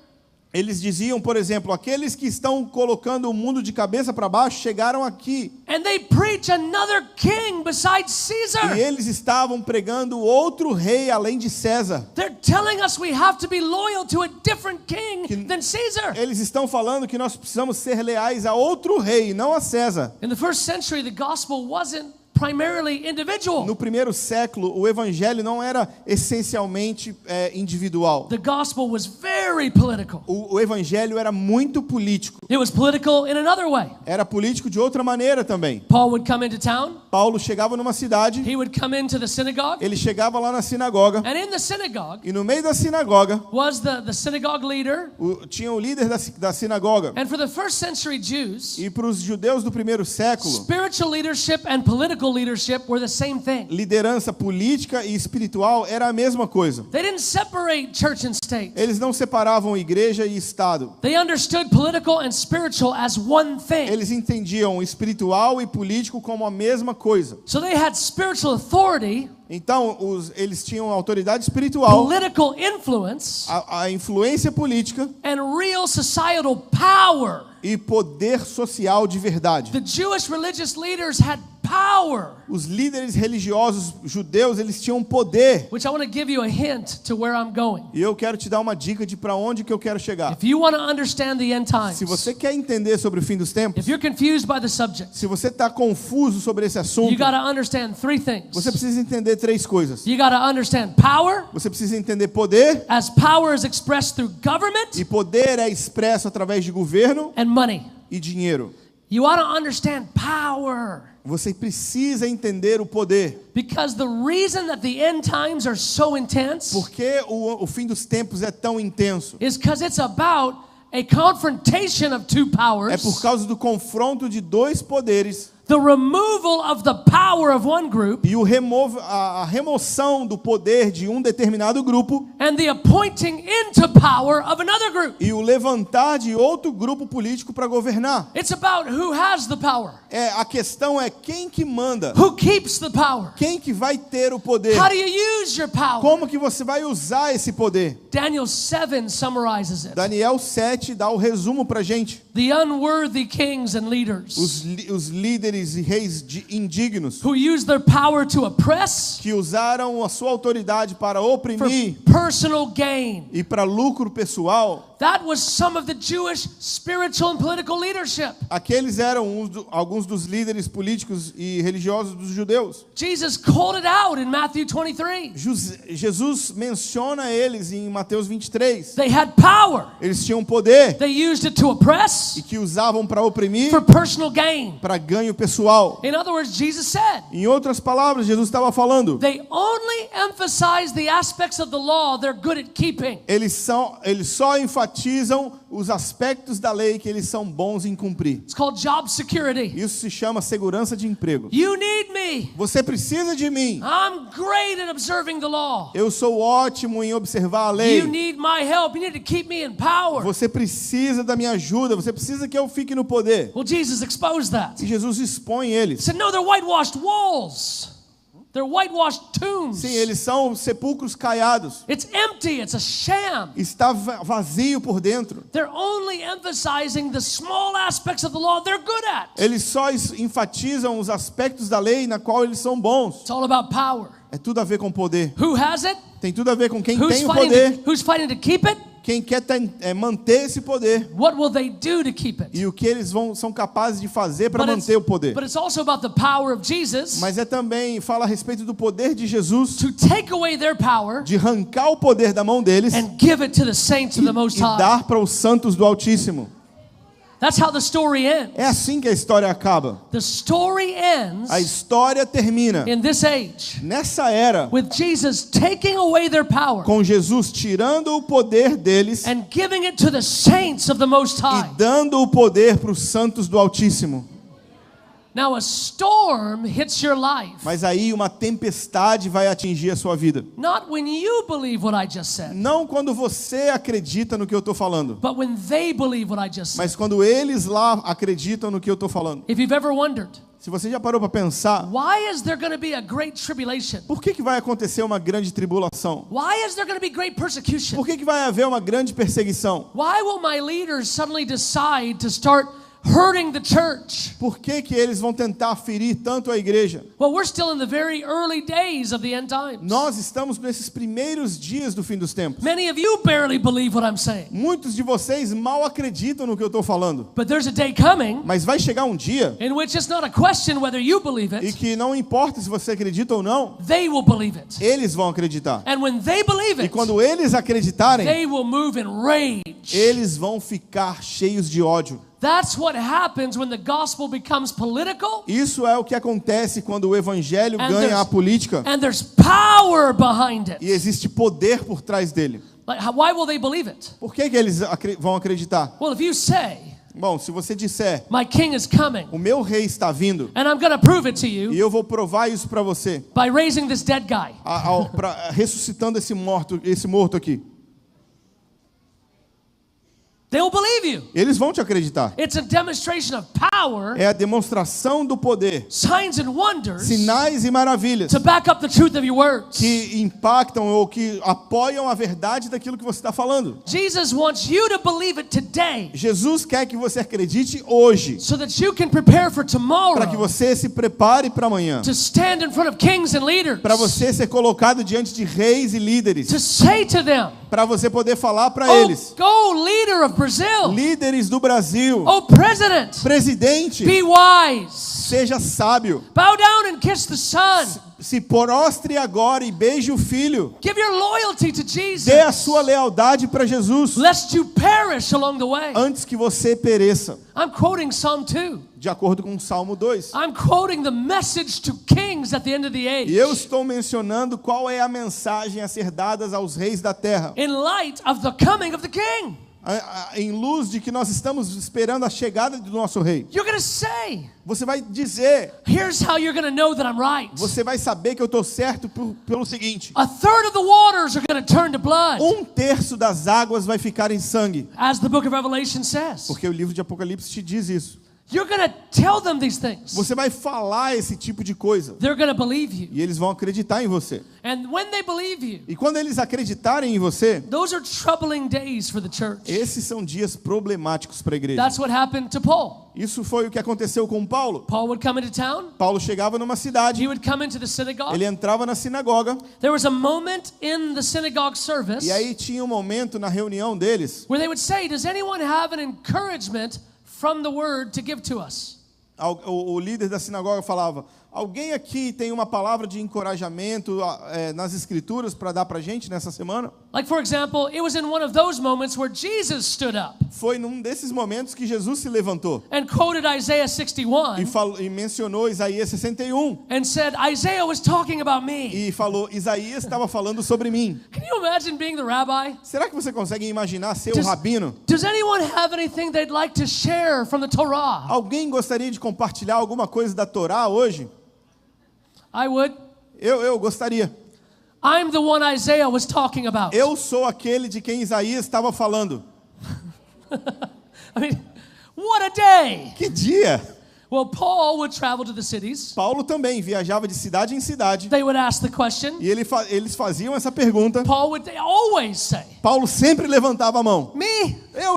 Eles diziam, por exemplo, aqueles que estão colocando o mundo de cabeça para baixo chegaram aqui. And they preach another king besides Caesar. E eles estavam pregando outro rei além de César. They're telling us we have to be loyal to a different king than Caesar. Eles estão falando que nós precisamos ser leais a outro rei, não a César. In the first century, the gospel wasn't primarily individual. No primeiro século, o evangelho não era essencialmente individual. The gospel was very political. O evangelho era muito político. It was political in another way. Era político de outra maneira também. Paul would come into town. Paulo chegava numa cidade, He would come into the synagogue. ele chegava lá na sinagoga, And in the synagogue e no meio da sinagoga was the synagogue leader. tinha o líder da sinagoga. And for the first century Jews, E para os judeus do primeiro século, spiritual leadership and political leadership were the same thing. liderança política e espiritual era a mesma coisa. They didn't separate church and state. Eles não separavam igreja e Estado. They understood political and spiritual as one thing. Eles entendiam espiritual e político como a mesma coisa. So they had spiritual authority, Então, eles tinham autoridade espiritual, political influence, a influência política and real societal power. e poder social de verdade. The Jewish religious leaders had power, Os líderes religiosos judeus, eles tinham poder. which I want to give you a hint to where I'm going. E eu quero te dar uma dica de para onde que eu quero chegar. If you want to understand the end times, Se você quer entender sobre o fim dos tempos, if you're confused by the subject, se você está confuso sobre esse assunto, you got to understand three things. você precisa entender três coisas. You got to understand power, Você precisa entender poder, as power is expressed through government e poder é expresso através de governo and money. e dinheiro. You ought to understand power. Você precisa entender o poder. Because the reason that the end times are so intense Por que o fim dos tempos é tão intenso? is because it's about a confrontation of two É powers, por causa do confronto de dois poderes the removal of the power of one group, e a remoção do poder de um determinado grupo and the appointing into power of another group. e o levantar de outro grupo político para governar. It's about who has the power, A questão é quem que manda, who keeps the power, quem que vai ter o poder, how do you use your power. como que você vai usar esse poder. Daniel 7 summarizes it. Daniel 7 dá o resumo para gente. The unworthy kings and leaders Os líderes e reis indignos who use their power to oppress que usaram a sua autoridade para for oprimir personal gain. e para lucro pessoal. That was some of the Jewish spiritual and political leadership. Aqueles eram alguns dos líderes políticos e religiosos dos judeus. Jesus called it out in Matthew 23. Jesus menciona eles em Mateus 23. They had power. Eles tinham poder They used it to oppress e que usavam para oprimir, for personal gain. para ganho pessoal. In other words, Jesus said, Em outras palavras, Jesus estava falando, they only emphasize the aspects of the law they're good at keeping. eles só enfatizam os aspectos da lei que eles são bons em cumprir. It's called job security. Isso se chama segurança de emprego. You need me. Você precisa de mim. I'm great at observing the law. Eu sou ótimo em observar a You lei. need my help. You need to keep me in power. Você precisa da minha ajuda. Você precisa que eu fique no poder. Well, Jesus exposed that. E Jesus expõe He eles. said, no, they're whitewashed walls. They're whitewashed tombs. Sim, eles são sepulcros caiados. It's empty. It's a sham. Está vazio por dentro. They're only emphasizing the small aspects of the law they're good at. Eles só enfatizam os aspectos da lei na qual eles são bons. It's all about power. É tudo a ver com poder. Who has it? Tem tudo a ver com quem Who's tem o poder, who's fighting to keep it? quem quer manter esse poder What will they do to keep it? e o que eles são capazes de fazer para But it's, manter o poder. but it's also about the power of Jesus Mas também fala a respeito do poder de Jesus, to take away their power de arrancar o poder da mão deles and give it to the saints of the Most e High. dar para os santos do Altíssimo. That's how the story ends. É assim que a história acaba. The story ends A história termina in this age nessa era, with Jesus taking away their power com Jesus tirando o poder deles and giving it to the saints of the Most e High. dando o poder para os santos do Altíssimo. Now a storm hits your life. Mas aí uma tempestade vai atingir a sua vida. Not when you believe what I just said, Não quando você acredita no que eu estou falando, but when they believe what I just said. mas quando eles lá acreditam no que eu estou falando. If you've ever wondered, Se você já parou para pensar, why is there going to be a great tribulation? por que vai acontecer uma grande tribulação? Why is there going to be great persecution? Por que vai haver uma grande perseguição? Why will my leaders suddenly decide to start hurting the church? Por que eles vão tentar ferir tanto a igreja? Well, we're still in the very early days of the end times. Nós estamos nesses primeiros dias do fim dos tempos. Many of you barely believe what I'm saying. Muitos de vocês mal acreditam no que eu estou falando. But there's a day coming Mas vai chegar um dia in which it's not a question whether you believe e it, que não importa se você acredita ou não, they will believe it. eles vão acreditar. And when they believe E it, quando eles acreditarem, they will move in rage. eles vão ficar cheios de ódio. That's what happens when the gospel becomes political Isso é o que acontece quando o evangelho And ganha there's- a política and there's power behind e it. existe poder por trás dele. Like, why will they believe it? Por que eles vão acreditar? Well, if you say, Bom, se você disser, my king is coming, o meu rei está vindo, and I'm going to prove it to e you eu vou provar isso para você, by raising this dead guy, ressuscitando esse morto aqui, they will believe you. eles vão te acreditar. It's a demonstration of power, É a demonstração do poder, signs and wonders sinais e maravilhas to back up the truth of your words. que impactam ou que apoiam a verdade daquilo que você está falando. Jesus wants you to believe it today Jesus quer que você acredite hoje, so that you can prepare for para que tomorrow você se prepare para amanhã, to stand in front of kings and leaders, para você ser colocado diante de reis e líderes, to say to them, para você poder falar para oh, eles, go leader of Brazil, líderes do Brasil, oh president, presidente, be wise, seja sábio, bow down and kiss the son, se prostre agora e beije o filho, give your loyalty to Jesus, dê a sua lealdade para Jesus, lest you perish along the way. antes que você pereça, I'm quoting Psalm 2. de acordo com o Salmo 2. I'm quoting the message to kings at the end of the age. E eu estou mencionando qual é a mensagem a ser dada aos reis da terra, In light of the coming of the king. em luz de que nós estamos esperando a chegada do nosso rei. You're going to say, Você vai dizer, here's how you're going to know that I'm right. você vai saber que eu estou certo pelo seguinte: A third of the waters are going to turn to blood, 1/3 das águas vai ficar em sangue, as the book of Revelation says. porque o livro de Apocalipse te diz isso. You're going to tell them these things. Você vai falar esse tipo de coisa They're going to believe you. e eles vão acreditar em você. And when they believe you, E quando eles acreditarem em você, those are troubling days for the church. esses são dias problemáticos para a igreja. That's what happened to Paul. Isso foi o que aconteceu com Paulo. Paul would come into town. Paulo chegava numa cidade, He would come into the synagogue. ele entrava na sinagoga There was a moment in the synagogue service e aí tinha um momento na reunião deles, where they would say, does anyone have an encouragement from the word to give to us? o líder da sinagoga falava: alguém aqui tem uma palavra de encorajamento nas escrituras para dar para a gente nessa semana? Like, for example, it was in one of those moments where Jesus stood up Foi num desses momentos que Jesus se levantou and quoted Isaiah 61 e mencionou Isaías 61 and said, Isaiah was talking about me. e falou: Isaías estava falando sobre mim. Can you imagine being the rabbi? Será que você consegue imaginar ser o rabino? Does anyone have anything they'd like to share from the Torah? Alguém gostaria de compartilhar alguma coisa da Torá hoje? I would. Eu gostaria. I'm the one Isaiah was talking about. Eu sou aquele de quem Isaías estava falando. I mean, what a day! Que dia! Well, Paul would travel to the cities. Paulo também viajava de cidade em cidade They would ask the question. e eles faziam essa pergunta. Paul would always say, Paulo sempre levantava a mão. me, Eu.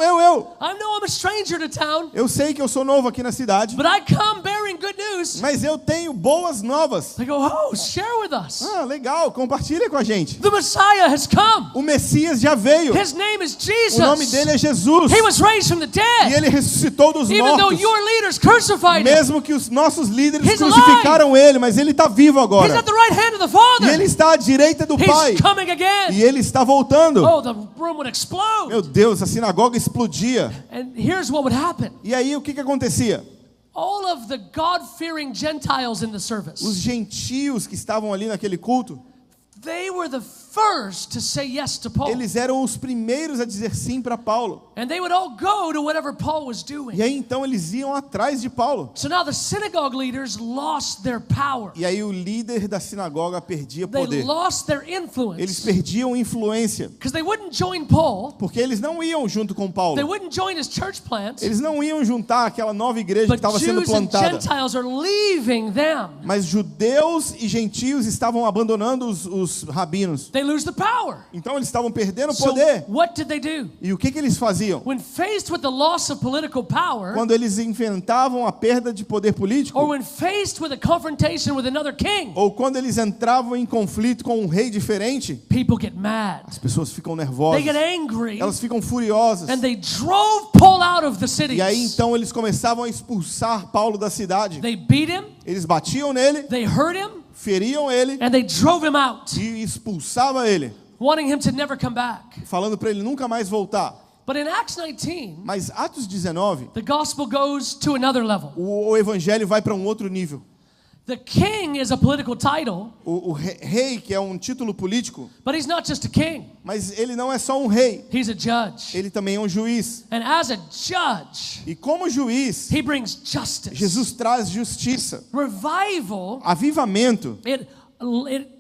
I know I'm a stranger to town, Eu sei que eu sou novo aqui na cidade, but I come bearing good news. mas eu tenho boas novas. They go, oh, share with us. Ah, legal, compartilha com a gente. The Messiah has come. O Messias já veio. His name is O nome Jesus. dele é Jesus. He was raised from the E dead. ele ressuscitou dos Even though mortos. your leaders crucified him, Mesmo que os nossos líderes He's crucificaram ele, mas ele está vivo he's agora. at the right hand of the E ele Father. está à direita do Pai. He's coming again. E ele está voltando. Oh, the the room would explode. Meu Deus, a sinagoga explodia. And here's what would happen. E aí o que acontecia? All of the God-fearing Gentiles in the service, Os gentios que estavam ali naquele culto, they were the first to say yes to Paul. eles eram os primeiros a dizer sim para Paulo. And they would all go to whatever Paul was doing. E aí então eles iam atrás de Paulo. So now the synagogue leaders lost their power. E aí o líder da sinagoga perdia They poder. lost their Eles influence. perdiam influência, Because they wouldn't join Paul. porque eles não iam junto com They Paulo. wouldn't join his church plant. Eles não iam juntar aquela nova igreja que But estava sendo Jews and plantada. Gentiles are leaving them. Mas judeus e gentios estavam abandonando os rabinos. They lose the power. Então eles estavam perdendo o So poder. what did they do? E o que eles faziam? When faced with the loss of political power, Quando eles enfrentavam a perda de poder político, or when faced with a confrontation with another king, ou quando eles entravam em conflito com um rei diferente, people get mad. as pessoas ficam They nervosas, get angry. elas ficam furiosas. And they drove Paul out of the cities. E aí então eles começavam a expulsar Paulo da cidade. They beat him, Eles batiam nele, they hurt him, feriam ele and they drove him out, e expulsavam ele, wanting him to never come back. falando para ele nunca mais voltar. But in Acts 19, Mas Atos 19, the gospel goes to another level. o evangelho vai para um outro nível. The king is a political title, O rei, que é um título político, but he's not just a king. mas ele não é só um rei, He's a judge. ele também é um juiz. And as a judge, E como juiz, he brings justice. Jesus traz justiça. Revival, Avivamento, it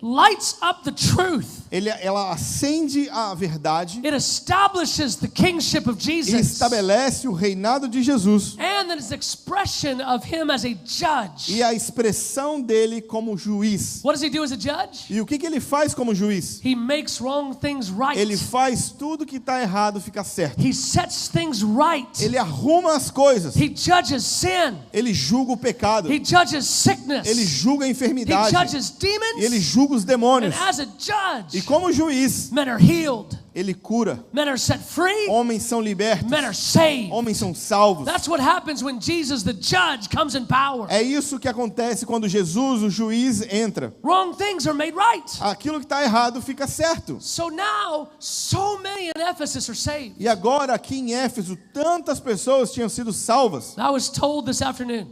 lights up the truth. ela acende a verdade It establishes the kingship of e Jesus. estabelece o reinado de Jesus And then its expression of him as a judge. e a expressão dele como juiz. What does he do as a judge? E o que ele faz como juiz? He makes wrong things right. Ele faz tudo que está errado ficar certo. He sets things right. Ele arruma as coisas. He judges sin. Ele julga o pecado. He judges sickness. Ele julga a He enfermidade. judges demons. E ele julga os And demônios. as a E judge, como juiz, men are healed. ele cura. Men are set free. Homens são libertos. Men are saved. Homens são salvos. That's what happens when Jesus, the judge, comes in power. É isso que acontece quando Jesus, o juiz, entra. Wrong things are made right. Aquilo que está errado fica certo. So now, so many in Ephesus are saved. E agora, aqui em Éfeso, tantas pessoas tinham sido salvas. I was told this afternoon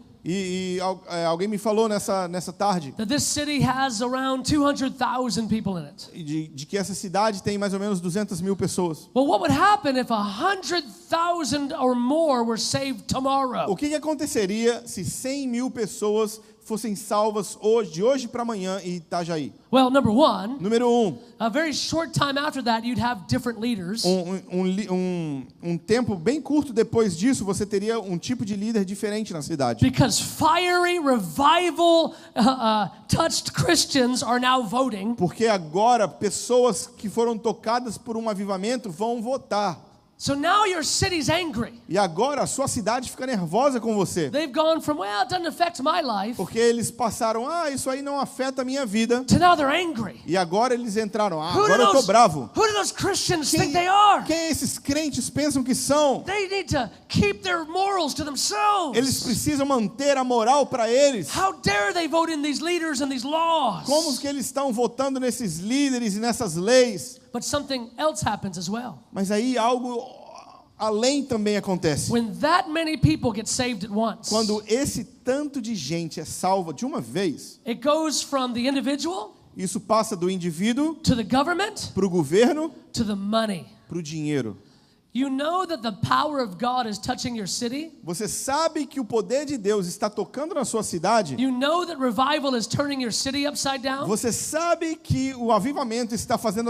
Alguém me falou nessa tarde that this city has around 200,000 people in it. de que essa cidade tem mais ou menos 200.000 pessoas. Well, what would happen if 100,000 or more were saved O tomorrow? que aconteceria se 100.000 pessoas fossem salvas de hoje para amanhã em Itajaí? Well, number one, Número 1, a very short time after that, you'd have different leaders. um tempo bem curto depois disso, você teria um tipo de líder diferente na cidade. Because fiery revival touched Christians are now voting. Porque agora pessoas que foram tocadas por um avivamento vão votar. So now your city's angry. E agora a sua cidade fica nervosa com você. They've gone from, well, it doesn't affect my life, Porque eles passaram, isso aí não afeta a minha vida. to now they're angry. E agora eles entraram, Who agora eu tô bravo. who do those Christians think they are? Quem esses crentes pensam que são? They need to keep their morals to Eles themselves. precisam manter a moral para eles. How dare they vote in these leaders and these laws? Como que eles estão votando nesses líderes e nessas leis? But something else happens as well. Mas aí algo além também acontece. When that many people get saved at once, Quando esse tanto de gente é salva de uma vez, it goes from the individual isso passa do indivíduo to the government para o governo, to the money. para o dinheiro. You know that the power of God is touching your city? Você sabe que o poder de Deus está tocando na sua cidade? You know that revival is turning your city upside down? Você sabe que o avivamento está fazendo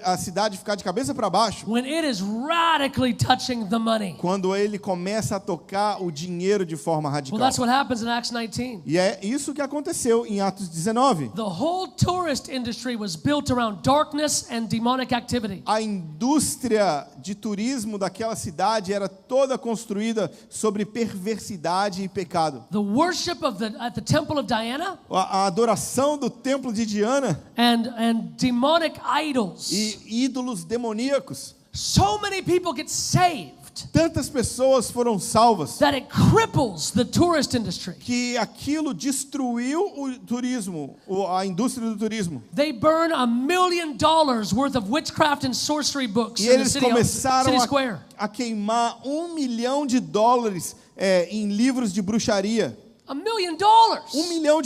a cidade ficar de cabeça para baixo? When it is radically touching the money. Quando ele começa a tocar o dinheiro de forma Well, radical. that's what happens in Acts 19. E é isso que aconteceu em Atos 19. The whole tourist industry was built around darkness and demonic activity. A indústria de turismo daquela cidade era toda construída sobre perversidade e pecado. The worship at the temple of Diana A adoração do templo de Diana and demonic idols. e ídolos demoníacos. So many people get saved. Tantas pessoas foram salvas that it cripples the tourist industry. que aquilo destruiu o turismo, a indústria do turismo. They burn $1 million worth of witchcraft and sorcery books E in the eles city começaram square. a queimar $1 milhão em livros de bruxaria. $1 million. $1 milhão.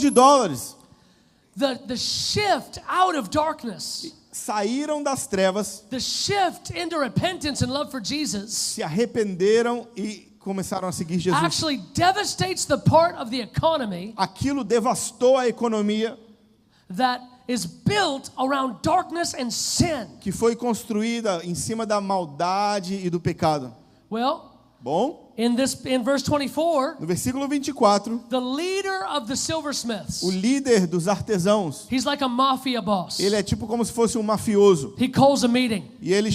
The shift out of darkness, Saíram das trevas, the shift into repentance and love for Jesus se arrependeram e começaram a seguir Jesus. actually devastates the part of the economy Aquilo devastou a economia that is built around darkness and sin. que foi construída em cima da maldade e do pecado. Well, Bom, in verse 24, no versículo 24, the leader of the silversmiths, o líder dos artesãos, he's like a mafia boss. ele é tipo como se fosse um mafioso. He calls a meeting. E ele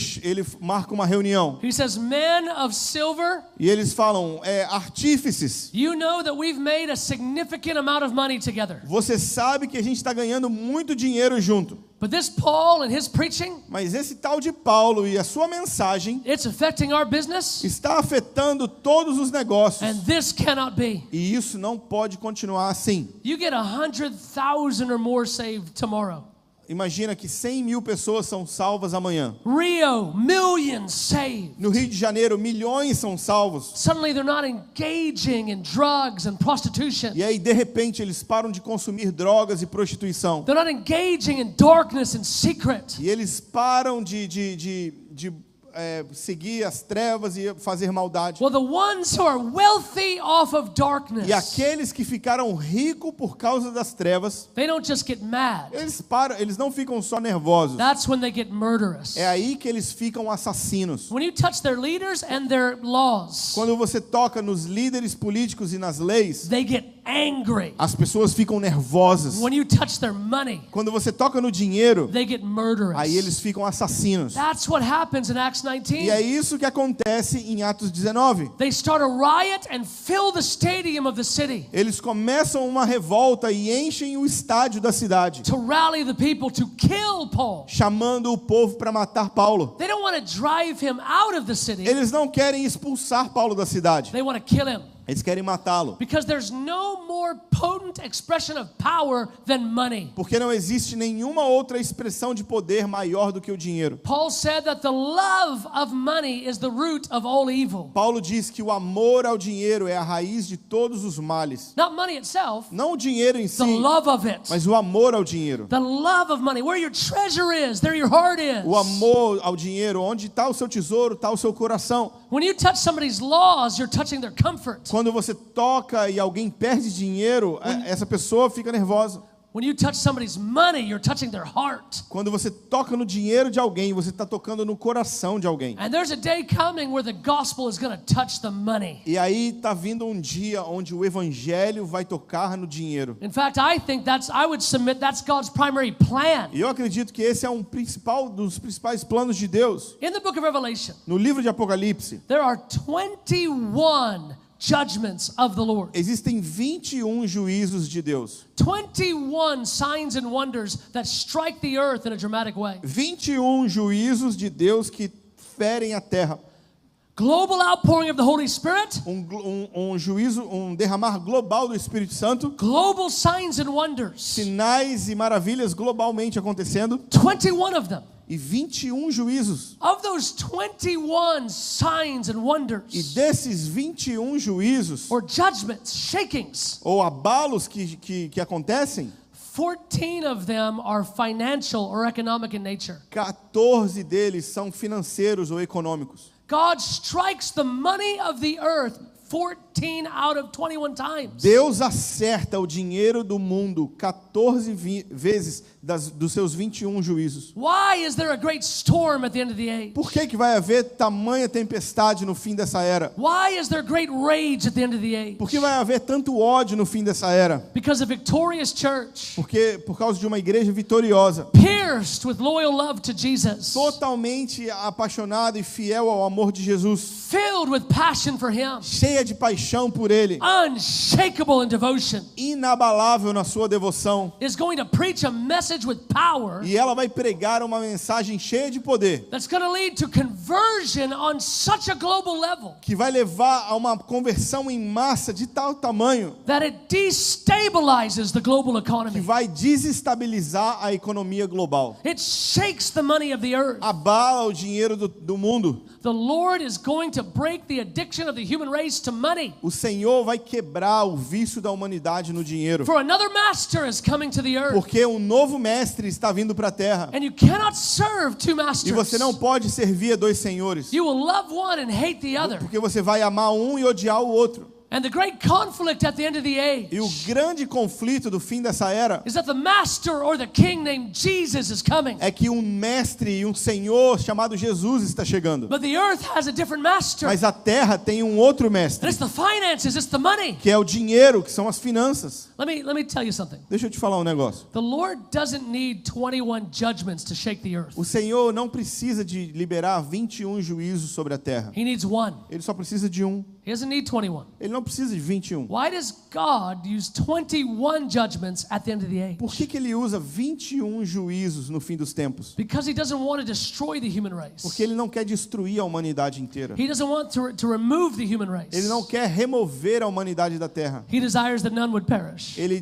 marca uma reunião. He says, "Men of silver, E eles falam, artífices, you know that we've made a significant amount of money together. você sabe que a gente está ganhando muito dinheiro junto. But this Paul and his preaching, Mas esse tal de Paulo e a sua mensagem it's affecting our business, está afetando todos os negócios. and this cannot be. E isso não pode continuar assim. You get 100,000 or more saved tomorrow. Imagina que 100 mil pessoas são salvas amanhã. Rio, millions saved. No Rio de Janeiro, milhões são salvos. Suddenly they're not engaging in drugs and prostitution. E aí, de repente, eles param de consumir drogas e prostituição. They're not engaging in darkness and secret. E eles param de seguir as trevas e fazer maldade. Well, the ones who are wealthy off of darkness, E aqueles que ficaram ricos por causa das trevas, they don't just get mad. eles não ficam só nervosos. That's when they get murderous. É aí que eles ficam assassinos. When you touch their leaders and their laws, Quando você toca nos líderes políticos e nas leis, they get angry. as pessoas ficam nervosas. When you touch their money, Quando você toca no dinheiro, they get murderous. aí eles ficam assassinos. That's what happens in Acts 19. E é isso que acontece em Atos 19. They start a riot and fill the stadium of the city Eles começam uma revolta e enchem o estádio da cidade, to rally the people to kill Paul. chamando o povo para matar Paulo. They don't want to drive him out of the city. Eles não querem expulsar Paulo da cidade. They want to kill him. Eles querem matá-lo. Because there's no more potent expression of power than money. Porque não existe nenhuma outra expressão de poder maior do que o dinheiro. Paul said that the love of money is the root of all evil. Paulo diz que o amor ao dinheiro é a raiz de todos os males. Not money itself, Não o dinheiro em si, the love of it. mas o amor ao dinheiro. The love of money. Where your treasure is, there your heart is. O amor ao dinheiro, onde está o seu tesouro, está o seu coração. When you touch somebody's laws, you're touching their comfort. Quando você toca e alguém perde dinheiro, essa pessoa fica nervosa. When you touch somebody's money, you're touching their heart. Quando você toca no dinheiro de alguém, você está tocando no coração de alguém. And there's a day coming where the gospel is going to touch the money. E aí está vindo um dia onde o evangelho vai tocar no dinheiro. In fact, I would submit that's God's primary plan. E eu acredito que esse é dos principais planos de Deus. In the book of Revelation, No livro de Apocalipse, there are 21 judgments of the Lord. existem 21 juízos de Deus. 21 signs and wonders that strike the earth in a dramatic way. 21 juízos de Deus que ferem a terra. Global outpouring of the Holy Spirit. Um derramar global do Espírito Santo. Global signs and wonders. Sinais e maravilhas globalmente acontecendo. 21 of them. E 21 juízos. Of those 21 signs and wonders, E desses 21 juízos, or judgments, shakings, ou abalos que acontecem, 14 of them are financial or economic in nature. 14 deles são financeiros ou econômicos. God strikes the money of the earth 14 out of 21 times. Deus acerta o dinheiro do mundo 14 vezes dos seus 21 juízos. Why is there a great storm at the end of the age? Por que vai haver tamanha tempestade no fim dessa era? Why is there great rage at the end of the age? Por que vai haver tanto ódio no fim dessa era? Because a victorious church, Por causa de uma igreja vitoriosa, pierced with loyal love to Jesus, totalmente apaixonada e fiel ao amor de Jesus, filled with passion for Him, cheia de paixão por Ele, unshakable in devotion, inabalável na sua devoção, is going to preach a message message with power E ela vai pregar uma mensagem cheia de poder, that's going to lead to conversion on such a global level que vai levar a uma conversão em massa de tal tamanho that it destabilizes the global que economy. vai desestabilizar a economia global. It shakes the money of the earth. Abala o dinheiro do mundo. The Lord is going to break the addiction of the human race to money. O Senhor vai quebrar o vício da humanidade no dinheiro. For another master is coming to the earth. Porque um novo mestre está vindo para a terra. And you cannot serve two masters. E você não pode servir a dois senhores. You will love one and hate the other. Porque você vai amar um e odiar o outro. And the great conflict at the end of the age E o grande conflito do fim dessa era is that the master or the king named Jesus is coming. é que um mestre e um senhor chamado Jesus está chegando. But the earth has a different master. Mas a terra tem um outro And mestre, it's the finances, it's the money. que é o dinheiro, que são as finanças. Let me tell you something. Deixa eu te falar um negócio. The Lord doesn't need 21 judgments to shake the earth. O Senhor não precisa de liberar 21 juízos sobre a terra. He needs one. Ele só precisa de um. He doesn't need 21. Ele não precisa de 21. Why does God use 21 judgments at the end of the age? Por que ele usa 21 juízos no fim dos tempos? Because he doesn't want to destroy the human race. Porque ele não quer destruir a humanidade inteira. He doesn't want to remove the human race. Ele não quer remover a humanidade da terra. He desires that none would perish, Ele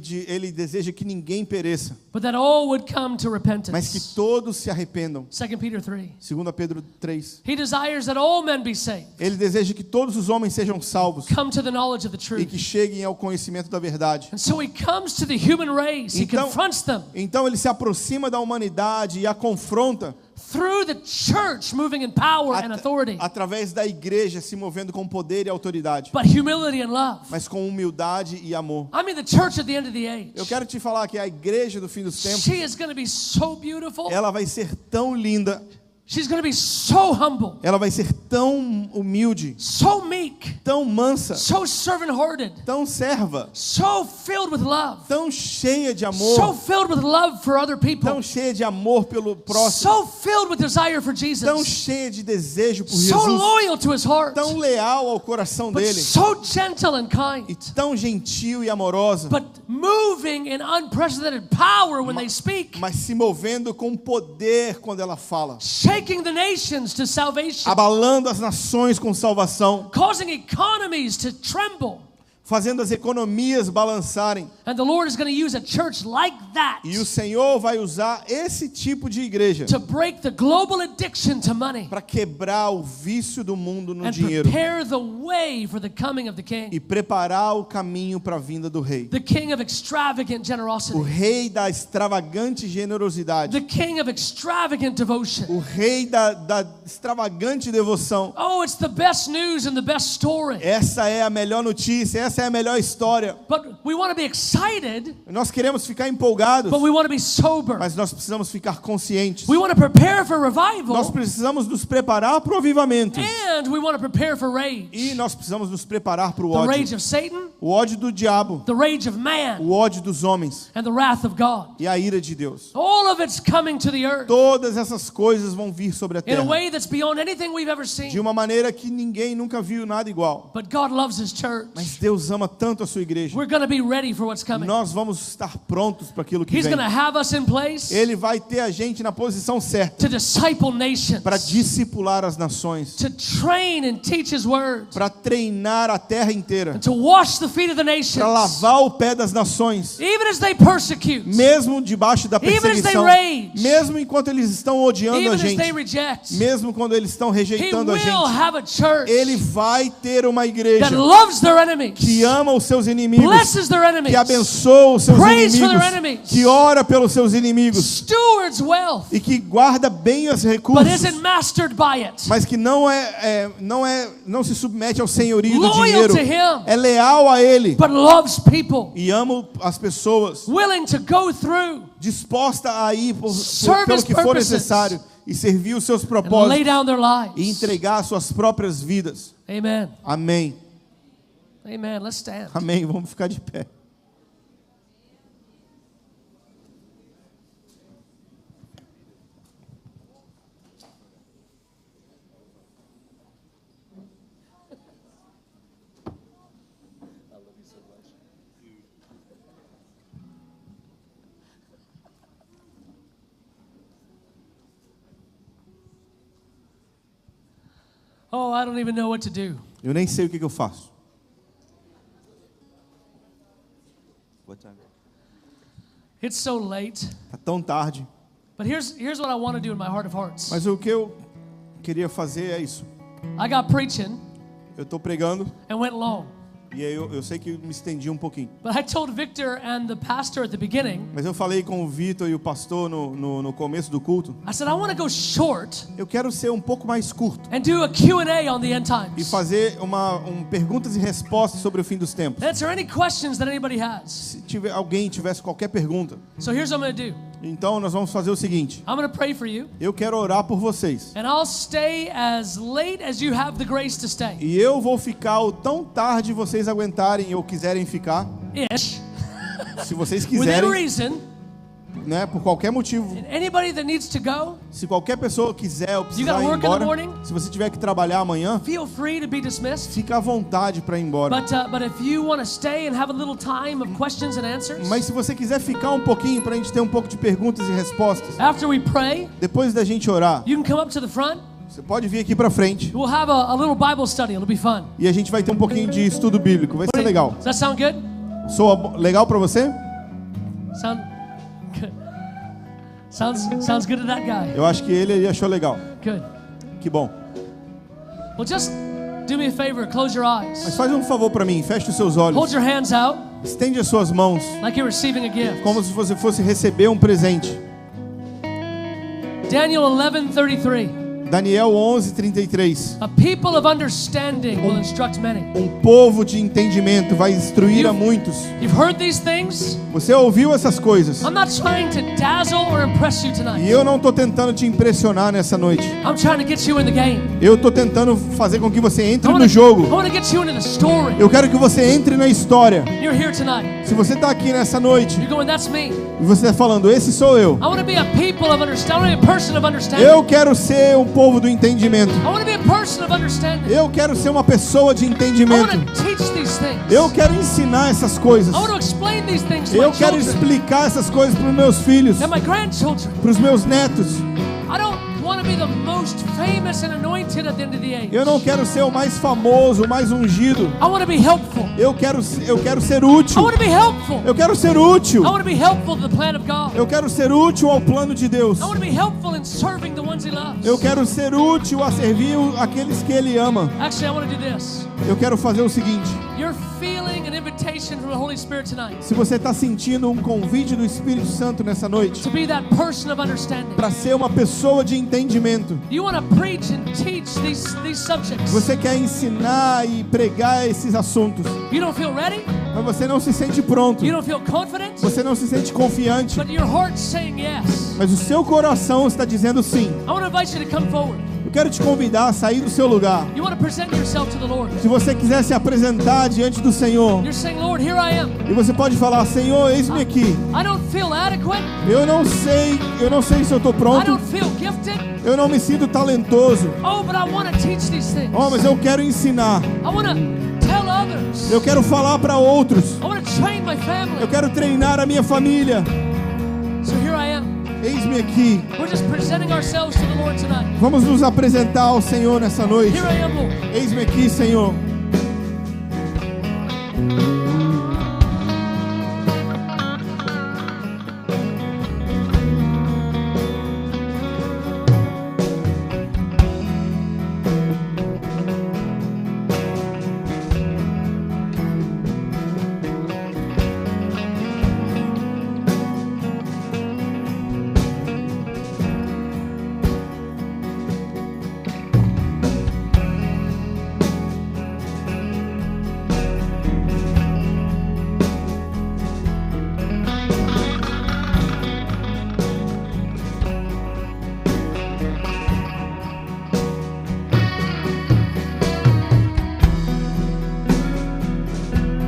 deseja que ninguém pereça, but that all would come to mas que repentance. todos se arrependam. 2 Peter 3. 2 Pedro 3. He desires that all men be saved, Ele deseja que todos os homens sejam salvos come to the knowledge of the e truth. que cheguem ao conhecimento da verdade. And so he comes to the human race, he Então- confronts them Então ele se aproxima da humanidade e a confronta through the church moving in power and authority, através da igreja se movendo com poder e autoridade, but humility and love. mas com humildade e amor. I mean, the church at the end of the age, Eu quero te falar que a igreja do fim dos tempos, she is going to be so beautiful. ela vai ser tão linda, She's going to be so humble, ela vai ser tão humilde, so meek, tão mansa, so servant-hearted, tão serva, so filled with love, tão cheia de so amor, filled with love for other people, tão cheia de amor pelo próximo, so filled with desire for tão Jesus, cheia de desejo por so Jesus, loyal to his heart, tão leal ao coração but dele so gentle and e kind, tão gentil e amorosa, but moving in unprecedented power when they speak, mas se movendo com poder quando ela fala, shaking the nations to salvation, abalando as nações com salvação, causing economies to tremble. fazendo as economias balançarem. And the Lord is going to use a church like that E o Senhor vai usar esse tipo de igreja to break the global addiction to money para quebrar o vício do mundo no and dinheiro prepare the way for the coming of the King, e preparar o caminho para a vinda do rei. the King of extravagant O generosity, rei da extravagante generosidade, the King of extravagant devotion. o rei da extravagante devoção. Oh, it's the best news and the best story. Essa é a melhor notícia, essa é a melhor história. But we want to be excited, Nós queremos ficar empolgados, but we want to be sober. mas nós precisamos ficar conscientes. We want to prepare for Nós revival, precisamos nos preparar para o avivamento. and we want to prepare for rage. E nós precisamos nos preparar para o The rage ódio. of Satan, O ódio do diabo, the rage of man, o ódio dos homens and the wrath of God. e a ira de Deus. All of it's coming to the earth Todas essas coisas vão vir sobre a in a terra way that's beyond anything we've ever de seen. uma maneira que ninguém nunca viu nada igual. But God loves His church. Mas Deus ama tanto a sua igreja. We're going to be ready for what's coming. Nós vamos estar prontos para aquilo que He's vem. going to have us in place Ele vai ter a gente na posição certa to disciple nations, para discipular as nações, to train and teach His word, para treinar a terra inteira, and to wash the feet of the nations, para lavar o pé das nações, even as they persecute, mesmo debaixo da Even as they perseguição, rage, mesmo enquanto eles estão odiando even a as they gente, reject. mesmo quando eles estão He rejeitando a will gente. have a church Ele vai ter uma igreja that loves their enemies, que ama os seus inimigos, blesses their enemies, que abençoa os seus prays for inimigos, their enemies, que ora pelos seus inimigos stewards wealth, e que guarda bem os but recursos, isn't mastered by it. mas que não se submete ao senhorio do Loyal dinheiro, to him. é leal a ele But loves people, e ama as pessoas, willing to go through disposta a ir pelo Service que for purposes. necessário e servir os seus and lay propósitos down their e lives. entregar suas próprias vidas. Amen. Amém. Amen. Let's stand. Amém. Vamos ficar de pé. Oh, I don't even know what to do. Eu nem sei o que eu faço. It's so late. Tá tão tarde. But here's what I want to do in my heart of hearts. Mas o que eu queria fazer é isso. I got preaching Eu tô pregando and went long. e aí eu sei que me estendi um pouquinho. But I told Victor and the pastor at the beginning, Mas eu falei com o Vitor e o pastor no começo do culto. I said, I want to go short Eu quero ser um pouco mais curto and do a Q&A on the end e times. fazer perguntas e respostas sobre o fim dos tempos. Answer any questions that anybody has. Se alguém tivesse qualquer pergunta, So here's what I'm going to do. então nós vamos fazer o seguinte. I'm going to pray for you, Eu quero orar por vocês. and I'll stay as late as you have the grace to stay. E eu vou ficar o tão tarde vocês aguentarem ou quiserem ficar. Ish. Se vocês Within quiserem, reason. né, por qualquer motivo. And anybody that needs to go, Se qualquer pessoa quiser ou precisar gotta ir work in the embora, morning? se você tiver que trabalhar amanhã, feel free to be dismissed. fica à vontade para ir embora. But if you want to stay and have a little time of questions and answers, Mas se você quiser ficar um pouquinho para a gente ter um pouco de perguntas e respostas, after we pray, depois da gente orar, you can come up to the front. você pode vir aqui para frente We'll have a little Bible study. It'll be fun. e a gente vai ter um pouquinho de estudo bíblico. Vai ser legal. Does that sound good? Soa legal para você? Sound good. Sounds good to that guy. Eu acho que ele achou legal. Good. Que bom. Well, just do me a favor. Close your Mas eyes. faz um favor para mim, feche os seus Hold olhos, your hands out estende as suas mãos, like you're receiving a gift. como se você fosse receber um presente. Daniel 11:33. Daniel 11:33. A people of understanding will instruct many. Um povo de entendimento vai instruir a muitos. You've heard these things. Você ouviu essas coisas? I'm not trying to dazzle or impress you E tonight. eu não estou tentando te impressionar nessa noite. I'm trying to get you in the game. Eu estou tentando fazer com que você entre I no jogo. want to get you into the story. Eu quero que você entre na história. You're here tonight. Se você está aqui nessa noite You're going, that's me. e você está falando, esse sou eu. I want to be a people of understanding. I want to be a person of understanding. Eu quero ser um povo do entendimento. I want to be a person of understanding. Eu quero ser uma pessoa de I entendimento. want to teach these things. Eu quero ensinar essas coisas. I want to explain these things to Eu my quero children explicar essas coisas para os meus filhos, and my grandchildren. para os meus netos. I don't want to be the most famous and anointed at the end of the age. Eu não quero ser o mais famoso, o mais ungido. I want to be helpful. Eu quero ser I útil. want to be helpful. Eu quero ser útil. I want to be helpful to the plan of God. Eu quero ser útil ao plano de Deus. I want to be helpful in serving the ones He loves. Eu quero ser útil a servir aqueles que Ele ama. Actually, I want to do this. Eu quero fazer o seguinte. You're feeling an invitation from the Holy Spirit tonight Se você está sentindo um convite do Espírito Santo nessa noite to be that person of understanding. para ser uma pessoa de entendimento, You want to preach and teach these subjects. você quer ensinar e pregar esses assuntos, You don't feel ready. mas você não se sente pronto, You don't feel confident. você não se sente confiante, But your heart's saying yes. mas o seu coração está dizendo sim. I want to invite you to come forward. Eu quero te convidar a sair do seu lugar. You want to present yourself to the Lord. Se você quiser se apresentar diante do Senhor, You're saying, Lord, here I am. e você pode falar, Senhor, eis-me aqui. I don't feel adequate. Eu não sei se eu estou I pronto. don't feel gifted. Eu não me sinto talentoso. Oh, but I want to teach these things. Oh, mas eu quero ensinar. I want to tell others. Eu quero falar para outros. I want to train my family. Eu quero treinar a minha família. So here I am. Eis-me aqui. We're just presenting ourselves to the Lord tonight. Vamos nos apresentar ao Senhor nessa noite. Here I am, Lord. Eis-me aqui, Senhor.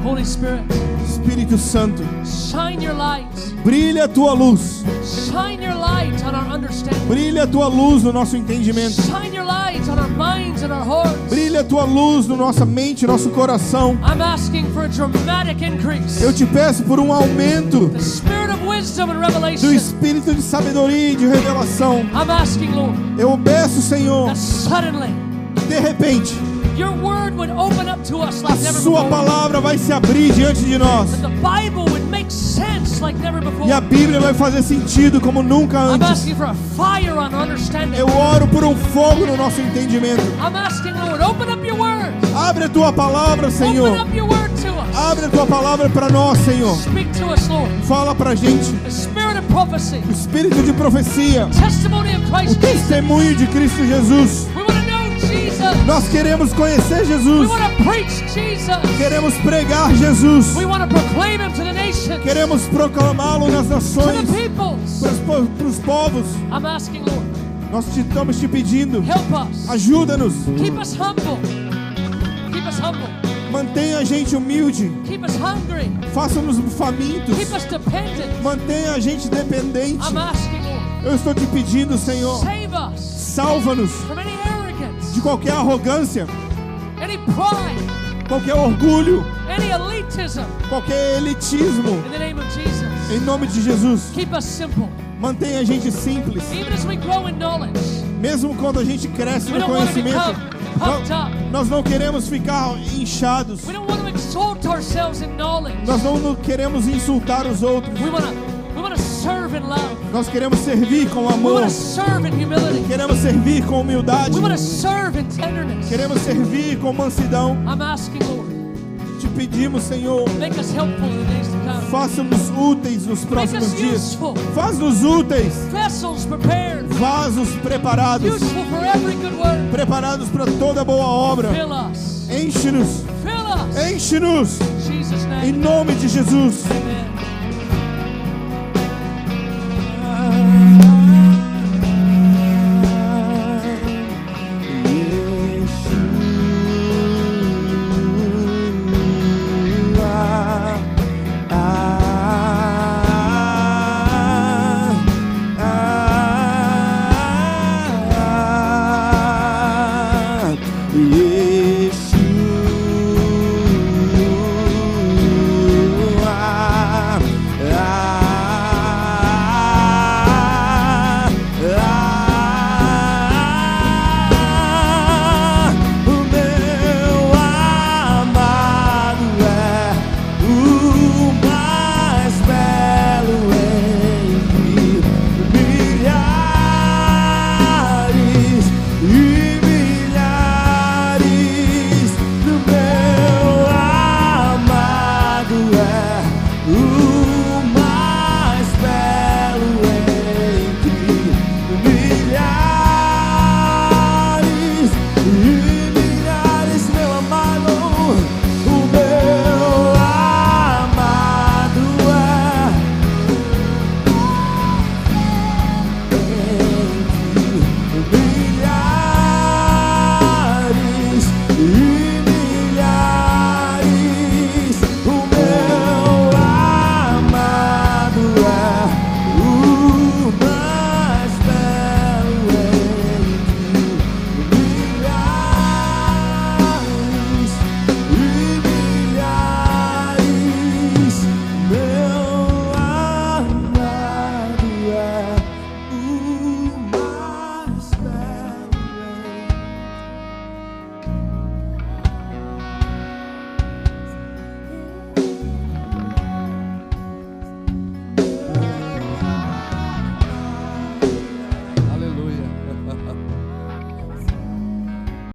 Holy Spirit, Espírito Santo, shine your light. brilha a tua luz. Shine your light on our understanding. Brilha a tua luz no nosso entendimento. Shine your light on our minds and our hearts. Brilha a tua luz no nossa mente, nosso coração. I'm asking for a dramatic increase. Eu te peço por um aumento The spirit of wisdom and do revelation. espírito de sabedoria e de revelação. I'm asking, Lord, Eu peço, Senhor, that suddenly de repente, your word would open up to us a like never sua before. palavra vai se abrir diante de nós. That the Bible would make sense like never before. E a Bíblia vai fazer sentido como nunca I'm antes. asking for a fire on understanding. Eu oro por um fogo no nosso entendimento. I'm asking, Lord, open up your word. Abre a tua palavra, Senhor. Open up your word to us. Abre a tua palavra para nós, Senhor. Speak to us, Lord. Fala pra gente. The spirit of prophecy. O espírito de profecia. Testimony of O Christ Jesus. testemunho de Cristo Jesus. We want to know Jesus. Nós queremos conhecer We Jesus. want to preach Jesus. Queremos pregar Jesus. We want to proclaim him to the nations. Queremos proclamá-lo nas To nações, the peoples. para os povos. I'm asking, Lord, Nós estamos te pedindo. help us. Ajuda-nos. Keep us humble. Keep us humble. Mantenha a gente humilde. Keep us hungry. Faça-nos famintos. Keep us dependent. Mantenha a gente dependente. I'm asking, Lord, Eu estou te pedindo, Senhor. save us Salva-nos from any arrogance, de qualquer arrogância, any pride, qualquer orgulho, any elitism. qualquer elitismo. In the name of Jesus, Em nome de Jesus. keep us simple. Mantenha a gente simples. Even as we grow in knowledge, Mesmo quando a gente cresce we no don't want to conhecimento, become puffed up. nós não queremos ficar inchados. We don't want to exalt ourselves in knowledge. Nós não queremos insultar os outros. We want to serve in love. Nós queremos servir com We amor. want to serve in humility. Queremos servir com humildade. We want to serve in tenderness. Queremos servir com mansidão. I'm asking, Lord, Te pedimos, Senhor, make us helpful in the days to come. faça-nos úteis nos Make próximos us dias. useful. Faz-nos úteis. Vessels prepared. Vasos preparados. Useful for every good work. Preparados para toda boa obra. Fill us. Enche-nos. Fill us. Enche-nos. In Jesus' Em name. nome de Jesus. Amen.